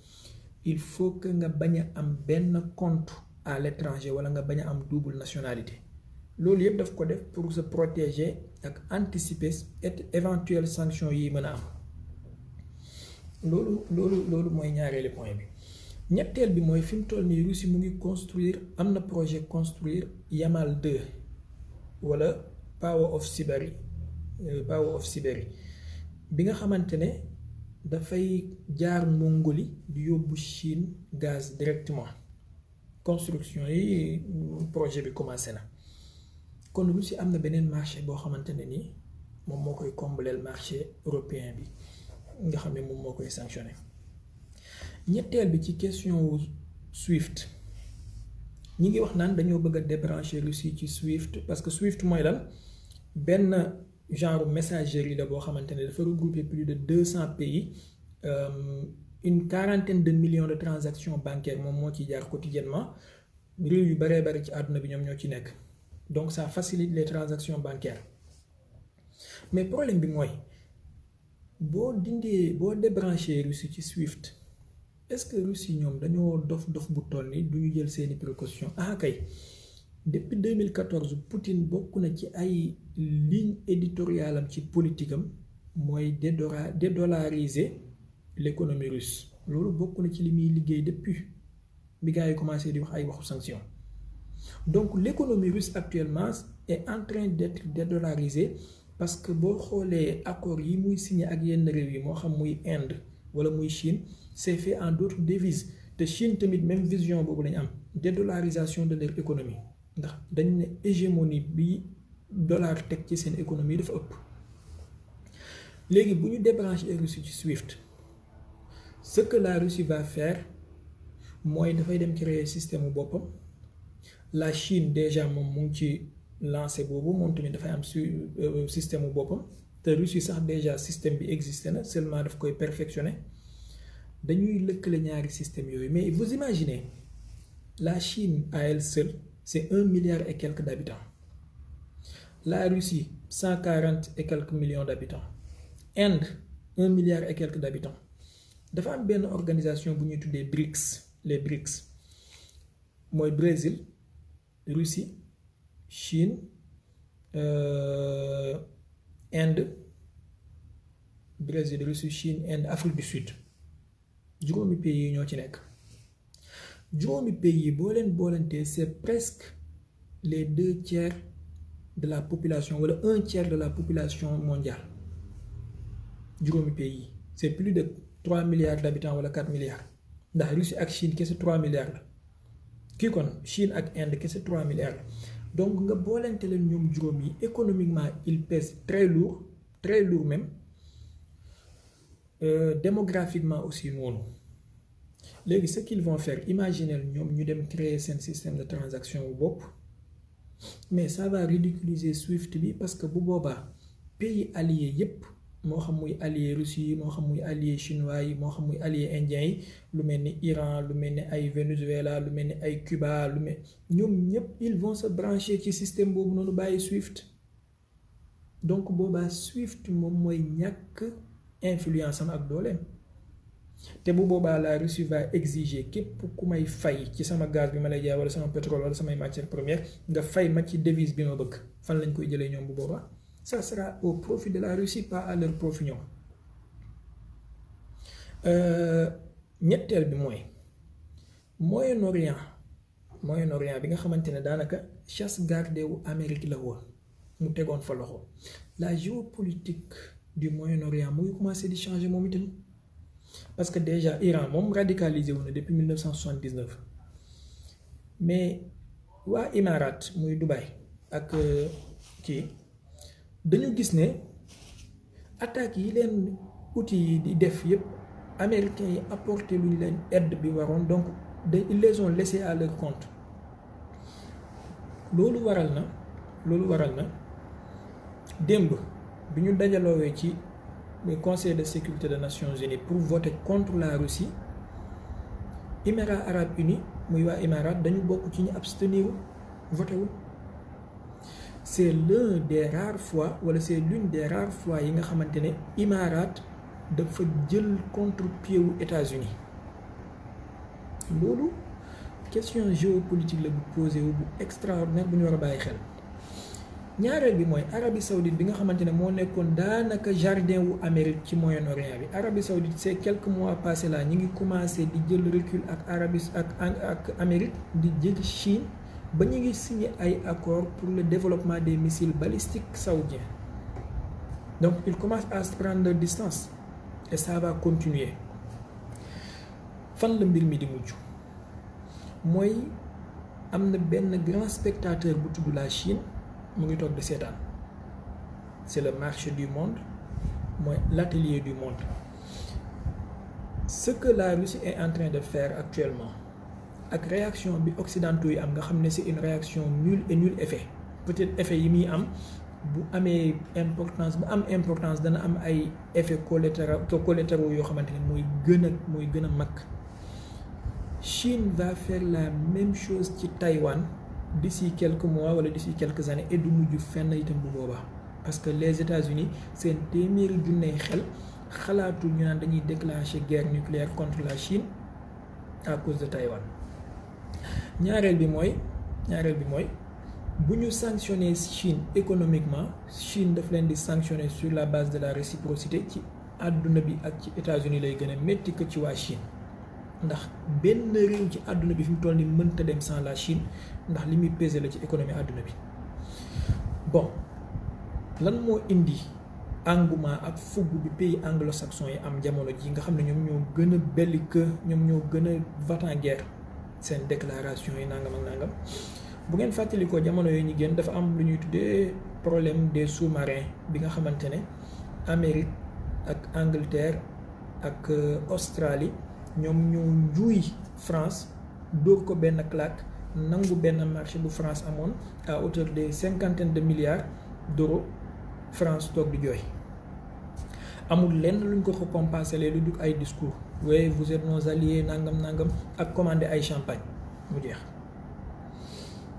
il faut que nga bañ a am benn compte à l'étranger wala nga bañ a am double nationalité loolu yëpp daf ko def pour se protéger ak anticiper éventuelles sanctions yi mën a am loolu mooy ñaareelu point bi. ñetteel bi mooy fi mu toll nii Russie mu ngi construire am na projet construire Yamal 2 wala Power of Siberia bi nga xamante ne dafay jaar Mongolie di yóbbu Chine gaz directement construction yi projet bi commencé na kon Russie am na beneen marché boo xamante ne nii moom moo koy combler marché européen bi nga xam ne moom moo koy sanctionné. ñetteel bi ci question Swift ñi ngi wax naan dañoo bëgg a débrancher Russie ci Swift parce que Swift mooy lan benn genre messagerie la boo xamante ne dafa regrouper plus de 200 pays une quarantaine de millions de transactions bancaires moom moo ciy jaar quotidiennement réew yu baree bari ci àdduna bi ñoom ñoo ci nekk donc ça facilite les transactions bancaires mais problème bi mooy boo débrancher Russie ci Swift est-ce que Russie ñoom dañoo dof bu toll ni du ñu jël seeni précaution kay depuis 2014 Poutine bokk na ci ay ligne éditoriale am ci politique am mooy dédollariser l'économie russe loolu bokk na ci li muy liggéey depuis bi gars yi commencé di wax ay waxu sanction donc l'économie russe actuellement est en train d'être dédollarisée parce que boo xoolee accords yi muy signé ak yenn réew yi moo xam muy Inde wala muy Chine c'est fait en d'autres devises te Chine tamit même vision boobu lañu am dédollarisation de leur économie ndax dañ ne hégémonie bi dollar teg ci seen économie dafa ëpp léegi bu ñu débrancher Russie ci SWIFT ce que la Russie va faire mooy dafay dem créer système boppam la Chine déjà moom mu ngi ci lancé boobu moom tamit dafay am système boppam te Russie sax déjà système bi existé na seulement daf koy perfectionner dañuy lëkkale ñaari système yooyu mais vous imaginez la Chine à elle seule c'est 1 milliard et quelques d'habitants la Russie 140 et quelques millions d'habitants Inde 1 milliard et quelques d'habitants dafa am benn organisation bu ñuy tuddee BRICS les BRICS mooy Brésil Russie Chine Inde Brésil Russie Chine Inde Afrique du Sud juróomi pays yi ñoo ci nekk juróomi pays yi boo leen boolantee c'est presque les 2/3 de la population wala 1/3 de la population mondiale juróomi pays yi c'est plus de 3 milliards d'habitants wala 4 milliards ndax Russie ak Chine kese 3 milliards la kii kon Chine ak Inde kese 3 milliards la donc nga boolente leen ñoom juróom yi économiquement il pèse très lourd même démographiquement aussi noonu léegi ce qu'ils vont faire imaginez ñoom ñu dem créer seen système de transaction bu bopp mais ça va ridiculiser SWIFT bi parce que bu boobaa pays alliés yépp moo xam muy allié Russie yi moo xam muy allié chinois yi moo xam muy allié indien yi lu mel ni Iran lu mel ni ay Venezuela lu mel ni ay Cuba lu mel ñoom ñépp ils vont se brancher ci système boobu noonu bàyyi SWIFT donc boobaa SWIFT moom mooy ñàkk influence am ak dooleem te bu boobaa la Russie va exiger képp ku may fay ci sama gaz bi ma lay jaay wala sama pétrole wala samay matières premières nga fay ma ci devise bi ma bëgg fan lañ koy jëlee ñoom bu boobaa ça sera au profit de la Russie pas à leur profit ñoom ñetteel bi mooy Moyen-Orient bi nga xamante ne daanaka chasse gardée wu Amérique la woon mu tegoon fa loxo la géopolitique du Moyen-Orient mu ngi commencé di changer moom itam parce que déjà Iran moom radicalisé wu na depuis 1979 mais waa Émirats muy Dubaï ak kii dañu gis ne attaques yi leen outils yi di def yépp américains yi apporté lu ñu leen aide bi waroon donc ils les ont laissés à leur compte loolu waral na démb bi ñu dajaloowee ci le Conseil de sécurité des Nations Unies pour voter contre la Russie Émirats arabes unis muy waa Émirats dañu bokk ci ñu abstenir voté wu c'est l'une des rares fois yi nga xamante ne Émirats dafa jël contre-pied wu États-Unis loolu question géopolitique la bu posé wu bu extraordinaire bu ñu war a bàyyi xel ñaareel bi mooy Arabie Saoudite bi nga xamante ne moo nekkoon daanaka jardin wu Amérique ci Moyen-Orient bi Arabie Saoudite c'est quelques mois passés là ñi ngi commencé di jël recul ak ak Amérique di jël Chine ba ñu ngi signé ay accords pour le développement des missiles balistiques saoudiens donc ils commencent à se prendre leur distance et ça va continuer fan la mbir mi di mujj mooy am na benn grand spectateur bu tudd la Chine mu ngi toog di seetaan c'est le marché du monde mooy l'atelier du monde ce que la Russie est en train de faire actuellement ak réaction bi occidentaux yi am nga xam ne c'est une réaction nulle et nul effet peut-être effet yi muy am bu amee importance bu am importance dana am ay effets collatéraux yoo xamante ne mooy gën a mag Chine va faire la même chose ci Taïwan d'ici quelques mois wala d'ici quelques années et du mujj fenn itam bu boobaa parce que les États-Unis seen téeméeri junney xalaatul ñu naan dañuy déclencher guerre nucléaire contre la Chine à cause de Taïwan ñaareel bi mooy bu ñu sanctionner Chine économiquement Chine daf leen di sanctionner sur la base de la réciprocité ci àdduna bi ak ci États-Unis lay gën a métti que ci waa Chine ndax benn réew ci àdduna bi fi mu toll ni mënta dem sans la Chine ndax li muy peser la ci économie àdduna bi bon lan moo indi engouement ak fugg bi pays anglo-saxon yi am jamono ji nga xam ne ñoom ñoo gën a belliqueux ñoom ñoo gën a va-t-en-guerre seen déclaration yi nangam ak nangam bu ngeen fàttalikoo jamono yooyu ñu génn dafa am lu ñuy tuddee problème des sous-marins bi nga xamante ne Amérique ak Angleterre ak Australie ñoom ñoo njuuy France dóor ko benn claque nangu benn marché bu France amoon à hauteur de cinquantaine de milliards d'euros France toog di jooy amul lenn luñ ko compenser lu dul ay discours oui vous êtes nos alliés nangam nangam ak commander ay champagne mu jeex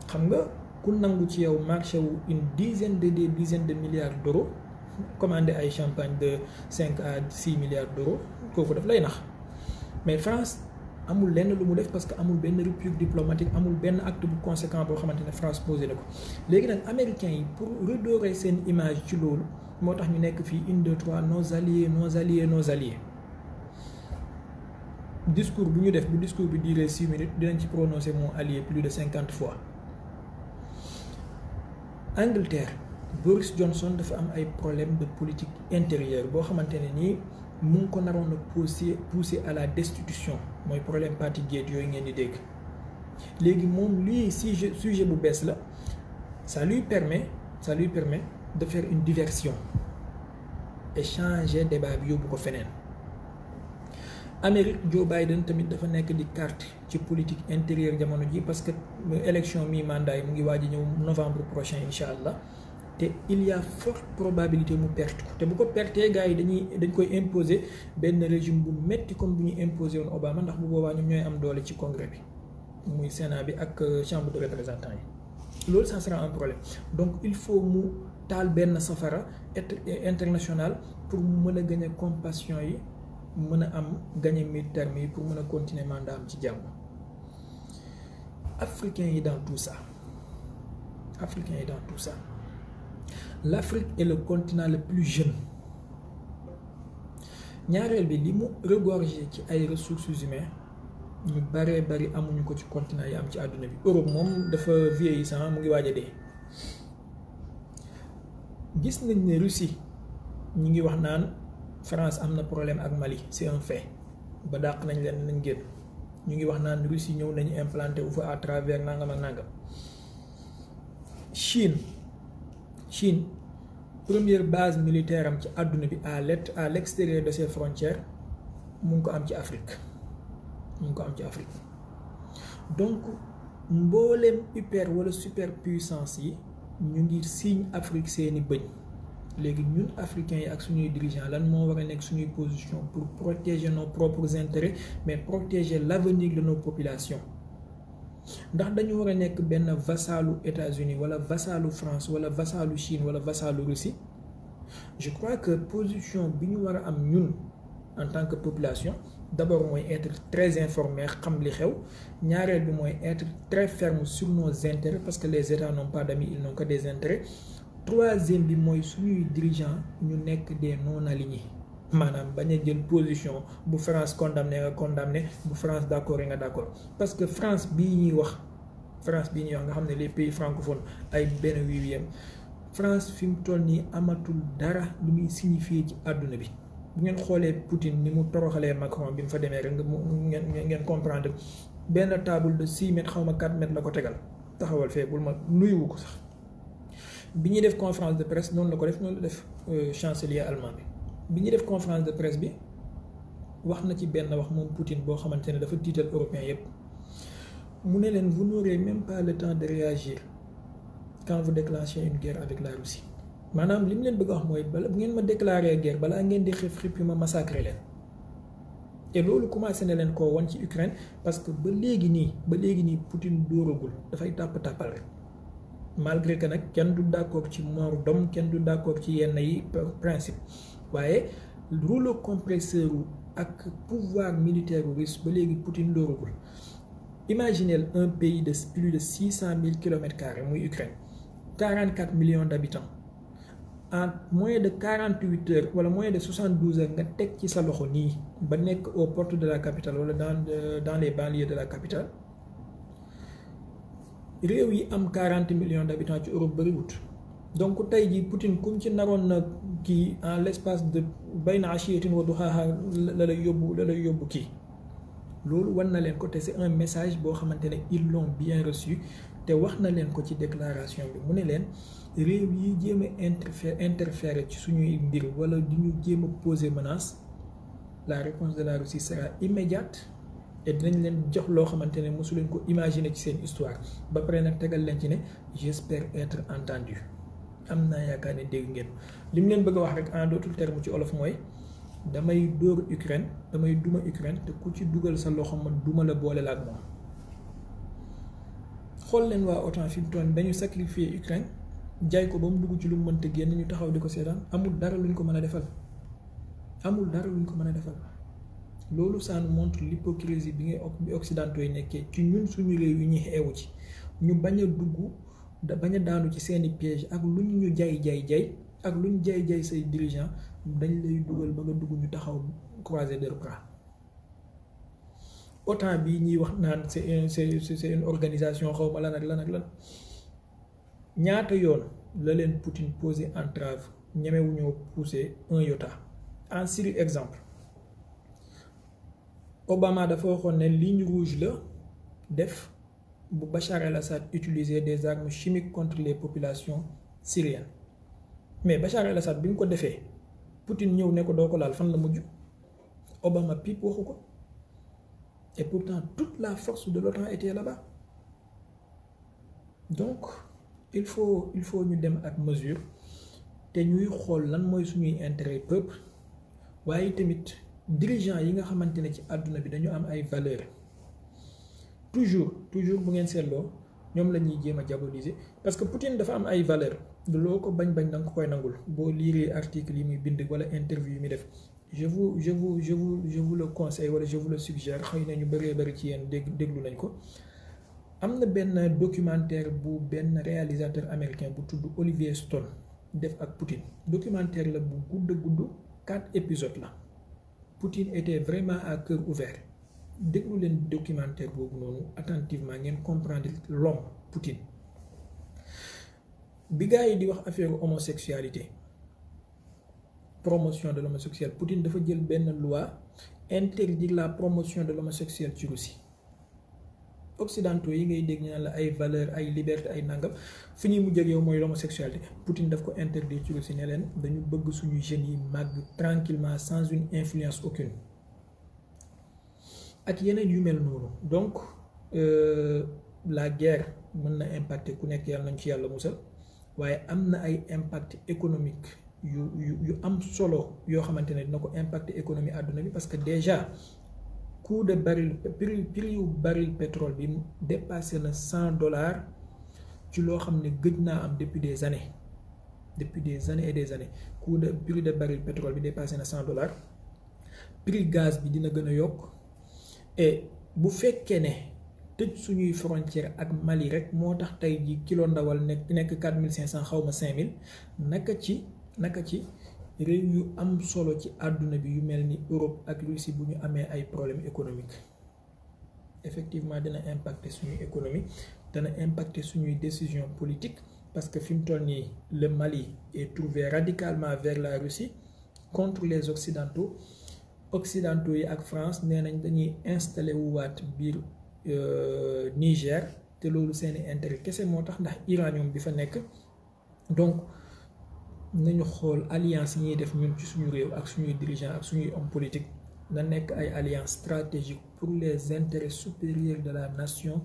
xam nga ku nangu ci yow marché wu une dizaine de milliards d'euros commander ay champagne de 5 à 6 milliards d'euros kooku daf lay nax mais France amul lenn lu mu def parce que amul benn rupture diplomatique amul benn acte bu conséquent boo xamante ne France posé na ko léegi nag américains yi pour redorer seen image ci loolu moo tax ñu nekk fii 1 2 3 nos alliés discours bu ñu def bu discours bi duré 6 minutes dinañ ci prononcer mot allié plus de 50 fois. Angleterre Boris Johnson dafa am ay problème de politique intérieure boo xamante ne nii mu ngi ko naroon a pousser à la destitution mooy problème Partygate yooyu ngeen di dégg léegi moom lii sujet bu bees la ça lui permet de faire une diversion et changer débat bi yóbbu ko feneen. Amérique Joe Biden tamit dafa nekk di carte ci politique intérieure jamono ji parce que élection mi mandat yi mu ngi waaj a ñëw novembre prochain incha allah te il y a forte probabilité mu perte ko te bu ko pertee gars yi dañ koy imposer benn régime bu metti comme bu ñu imposer woon Obama ndax bu boobaa ñoom ñooy am doole ci congrès bi muy Sénat bi ak chambre de représentants yi loolu ça sera un problème donc il faut mu taal benn safara international pour mu mën a gagner compassion yi mën a am gagner mi-terme yi pour mën a continuer mandat am ci jàmm. Africains yi dans tout ça l'Afrique est le continent le plus jeune ñaareel bi li mu regorgé ci ay ressources humaines ñu bari amuñu ko ci continent yi am ci àdduna bi. Europe moom dafa vieillissant mu ngi waaj a dee gis nañ ne Russie ñi ngi wax naan France am na problème ak Mali c'est un fait ba dàq nañ leen nañ génn ñu ngi wax naan Russie ñëw nañu implanté wu fa à travers nangam ak nangam. Chine première base militaire am ci àdduna bi à l'extérieur de ses frontières mu ngi ko am ci Afrique donc mbooleem hyper wala superpuissance yi ñu ngi signe Afrique seeni bëñ. léegi ñun africains yi ak suñuy dirigeants lan moo war a nekk suñuy position pour protéger nos propres intérêts mais protéger l'avenir de nos populations ndax dañu war a nekk benn vassalu États-Unis wala vassalu France wala vassalu Chine wala vassalu Russie je crois que position bi ñu war a am ñun en tant que population d'abord mooy être très informé xam li xew ñaareel bi mooy être très ferme sur nos intérêts parce que les États n'ont pas d'amis ils n'ont que des intérêts. Troisième bi mooy suñuy dirigeants ñu nekk des non-alignés maanaam bañ a jël position bu France condamné nga condamné bu France d'accord nga d'accord parce que France bii ñuy wax nga xam ne les pays francophones ay benn huitième France fi mu toll nii amatul dara lu muy signifier ci àdduna bi bu ngeen xoolee Poutine ni mu toroxalee Macron bi mu fa demee rek ngeen comprendre benn table de 6 mètres xaw ma 4 mètres la ko tegal taxawal fee bul ma nuyuwu ko sax. bi ñuy def conférence de presse noonu la ko def noonu la def chancelier allemand bi ñuy def conférence de presse bi wax na ci benn wax moom Poutine boo xamante ne dafa tiital européen yépp mu ne leen vous n'aurez même pas le temps de réagir quand vous déclenchez une guerre avec la Russie maanaam li mu leen bëgg a wax mooy bala bu ngeen ma déclarer guerre balaa ngeen di xif ma massacrer leen te loolu commencé na leen koo won ci Ukraine parce que ba léegi nii Poutine dóoragul dafay tàppal rek. malgré que nag kenn du d'accord ci mort d'homme kenn du d'accord ci yenn yi principe waaye rouleau compresseur ak pouvoir militaire russe ba léegi Poutine dooragul imaginez un pays de plus de 600 000 kilomètres carrés muy Ukraine 44 millions d'habitants en moins de 48 heures wala moins de 72 heures nga teg ci sa loxo nii ba nekk aux portes de la capitale wala dans les banlieues de la capitale réew yi am 40 millions d'habitants ci Europe bëriwut. Donc tey jii Poutine kum ci naroon na kii en l'espace de bayna ashiyatin wa duhaha la lay yóbbu kii loolu war na leen ko te c'est un message boo xamante ne ils l'ont bien reçu te wax na leen ko ci déclaration bi mu ne leen réew yi jéem a interférer ci suñuy mbir wala di ñu jéem a poser menace la réponse de la Russie sera immédiate et dinañ leen jox loo xamante ne mosu leen ko imaginer ci seen histoire ba pare nag tegal leen ci ne j'espère être entendu. am naa yaakaar ne dégg ngeen li mu leen bëgg a wax rek en d'autres termes ci olof mooy damay dóor Ukraine damay duma Ukraine te ku ci dugal sa loxo ma duma la boole la ak moom. xool leen waa OTAN fi mu toll dañu sacrifier Ukraine jaay ko ba mu dugg ci lu mu mënta génn ñu taxaw di ko seetaan amul dara luñ ko mën a defal loolu ça nous montre l'hypocrisie bi occidentaux yi nekkee ci ñun suñu réew yi ñuy xeewu ci ñu bañ a dugg. bañ a daanu ci seeni piège ak lu ñu jay ak lu ñu jay say dirigeant dañ lay dugal ba nga dugg ñu taxaw croiser leurs bras. OTAN bi ñuy wax naan c'est une organisation xaw ma lan ak lan ñaata yoon la leen Poutine posé entrave ñemewuñoo pousser un iota. En Syrie exemple Obama dafa waxoon ne ligne rouge la def. Bu Bachar el-Assad utiliser des armes chimiques contre les populations syriennes mais Bachar el-Assad bi mu ko defee Poutine ñëw ne ko doo ko laal fan la mujj Obama pipe waxu ko et pourtant toute la force de l'OTAN était là-bas donc il faut ñu dem ak mesure te ñuy xool lan mooy suñuy intérêt peuple waaye tamit dirigeants yi nga xamante ne ci àdduna bi dañu am ay valeurs. toujours bu ngeen seetloo ñoom la ñuy jéem a diaboliser parce que Poutine dafa am ay valeurs loo ko bañ da nga ko koy nangul boo liiree article yi muy bind wala interview yi muy def je vous le conseille wala je vous le suggère xëy na ñu bari ci yéen déglu nañ ko. am na benn documentaire bu benn réalisateur américain bu tudd Oliver Stone def ak Poutine documentaire la bu gudd 4 épisodes la Poutine était vraiment à cœur ouvert. déglu leen documentaire boobu noonu attentivement ngeen comprendre l'homme Poutine bi gars yi di wax affaire homosexualité promotion de l'homosexuel Poutine dafa jël benn loi interdire la promotion de l'homosexuel ci Russie occidentaux yi ngay dégg ñu naan la ay valeurs ay liberté ay nangam fi ñuy mujj ak yow mooy l'homosexualité Poutine daf ko interdire ci Russie ne leen dañu bëgg suñu jeunes yi màgg tranquillement sans une influence aucune ak yeneen yu mel noonu donc la guerre mën na impacter ku nekk yàlla nañ ci yàlla musal waaye am na ay impact économique yu am solo yoo xamante ne dina ko impacter économie àdduna bi parce que déjà coût de baril prix yu baril pétrole bi dépassé na $100 ci loo xam ne gëj naa am depuis des années et des années prix de baril pétrole bi dépassé na $100 prix gaz bi dina gën a yokk et bu fekkee ne tëj suñuy frontière ak Mali rek moo tax tey ji kilo ndawal nekk 4500 xaw ma 5000 naka ci réew yu am solo ci àdduna bi yu mel ni Europe ak Russie bu ñu amee ay problèmes économiques effectivement dina impacter suñuy économie dana impacter suñuy décisions politiques parce que fi mu toll nii le Mali est trouvé radicalement vers la Russie contre les occidentaux yi ak France nee nañ dañuy installé wu waat biir Niger te loolu seeni intérêt kese moo tax ndax uranium bi fa nekk donc nañu xool alliance yi ñuy def ñun ci suñu réew ak suñuy dirigeants ak suñuy hommes politiques na nekk ay alliance stratégique pour les intérêts supérieurs de la nation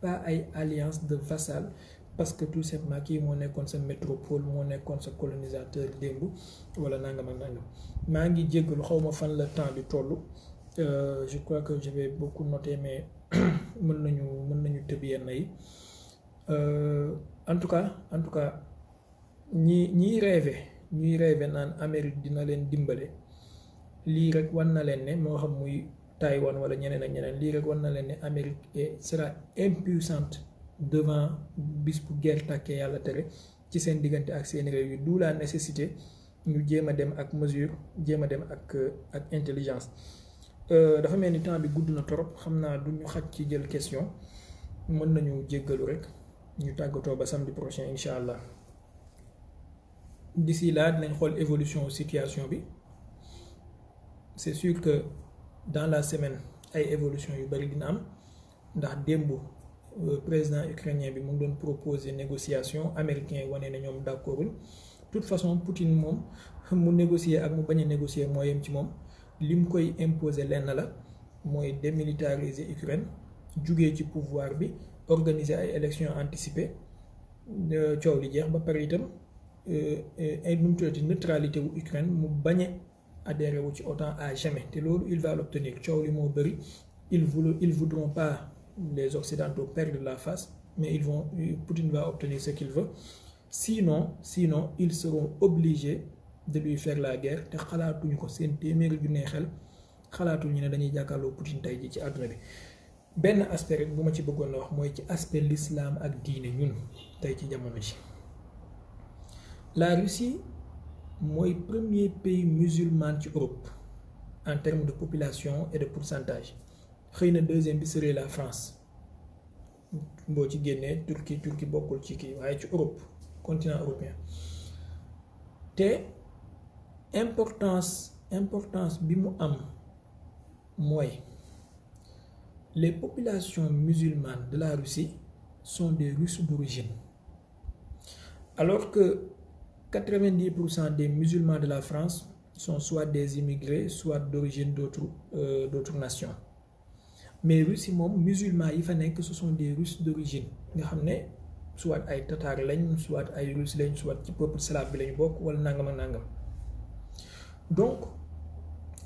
pas ay alliance de vassal parce que tout simplement kii moo nekkoon sa métropole moo nekkoon sa colonisateur démb wala nangam ak nangam maa ngi jéggalu xaw ma fan la temps bi toll je crois que je vais beaucoup noter mais mën nañu tëb yenn yi en tout cas ñiy rêvé naan Amérique dina leen dimbale lii rek war na leen ne moo xam muy Taïwan wala ñeneen ak ñeneen lii rek war na leen ne Amérique sera impuissante devant bis bu guerre tàkkee yàlla tere ci seen diggante ak seen réew yi, d'où la nécessité ñu jéem a dem ak mesure, jéem a dem ak intelligence. dafa mel ni temps bi gudd na trop, xam naa du ñu xaj ci jël question, mën nañu jéggalu rek ñu tàggatoo ba samedi prochain incha allah. D'ici là dinañ xool évolution situation bi. C'est sûr que dans la semaine ay évolution yu bari dina am, ndax démb président ukrainien bi mu ngi doon proposer négociation, américain yi wane ne ñoom d'accordul. De toute façon Poutine moom mu négocier ak mu bañ a négocier moo yem ci moom, li mu koy imposer lenn la mooy démilitariser Ukraine, jugee ci pouvoir bi, organiser ay élections anticipées, coow li jeex ba pare itam ay nu mu tuddati neutralité wu Ukraine, mu bañ a adhéré wu ci OTAN à jamais, te loolu il va l'obtenir. Coow li moo bëri, ils voudront pas, les Occidentaux, perdre la face, mais Poutine va obtenir ce qu'il veut. Sinon ils seront obligés de lui faire la guerre, te xalaatuñu ko seen téeméeri ju neexel, xalaatuñu ne dañuy jàkkaarloo Poutine tey ji ci àdduna bi. benn aspect rek bu ma ci bëggoon a wax mooy ci aspect l'islam ak diine ñun tey ci jamono ji. La Russie mooy premier pays musulman ci Europe en termes de population et de pourcentage. xëy na deuxième bi serait la France, boo ci génnee Turquie bokkul ci kii, waaye ci Europe, continent européen. te importance bi mu am mooy les populations musulmanes de la Russie sont des Russes d'origine, alors que 90% des musulmans de la France sont soit des immigrés, soit d'origine d'autres nations. Mais Russie moom musulmans yi fa nekk ce sont des Russes d'origine, nga xam ne soit ay Tatars lañ, soit ay Russes lañ, soit ci peuple slave bi lañ bokk, wala nangam ak nangam. Donc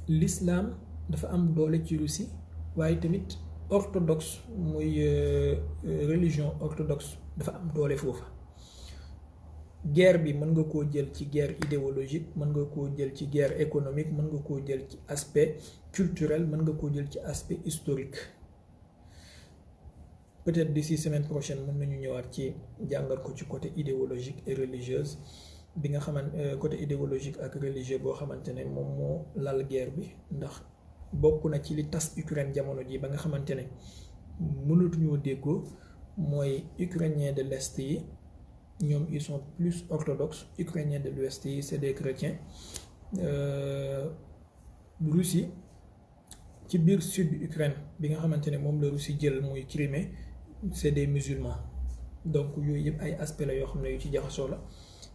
l'islam dafa am doole ci Russie, waaye tamit orthodoxe muy religion orthodoxe dafa am doole foofa. Guerre bi mën nga koo jël ci guerre idéologique, mën nga koo jël ci guerre économique, mën nga koo jël ci aspect culturel, mën nga koo jël ci aspect historique. Peut-être d'ici semaine prochaine mën nañu ñëwaat ci jàngal ko ci côté idéologique et religieuse bi nga xamante côté idéologique ak religieux boo xamante ne moom moo lal guerre bi, ndax bokk na ci li tas Ukraine jamono ji ba nga xamante ne mënatuñoo déggoo mooy ukrainien de l'Est yi ñoom ils sont plus orthodoxes, ukrainiens de l'Ouest yi c'est des chrétiens. Russie ci biir sud Ukraine bi nga xamante ne moom la Russie jël muy Crimée, c'est des musulmans. Donc yooyu yëpp ay aspects la yoo xam ne yu ci jaxasoo la.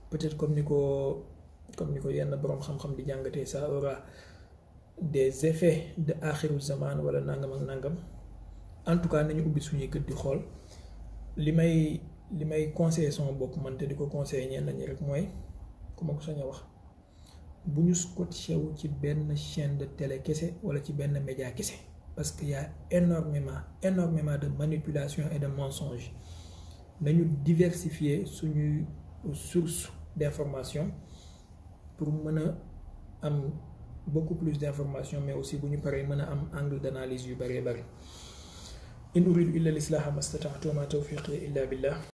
Peut-être comme ni ko yenn boroom xam-xam di jàngatee, ça aura des effets de axiru zaman wala nangam ak nangam. En tout cas nañu ubbi suñuy gët di xool. li may conseiller sama bopp man te di ko conseiller ñenn ñi rek mooy ku ma ko sañ a wax, bu ñu scotché wu ci benn chaîne de télé kese wala ci benn média kese, parce qu'il y a énormément de manipulation et de mensonges. Nañu diversifier suñuy source d'information pour mën a am beaucoup plus d'informations, mais aussi bu ñu paree mën a am angle d'analyse yu bari. In uridu illa l-islaha mastata'tu wa ma tawfiqi illa billah.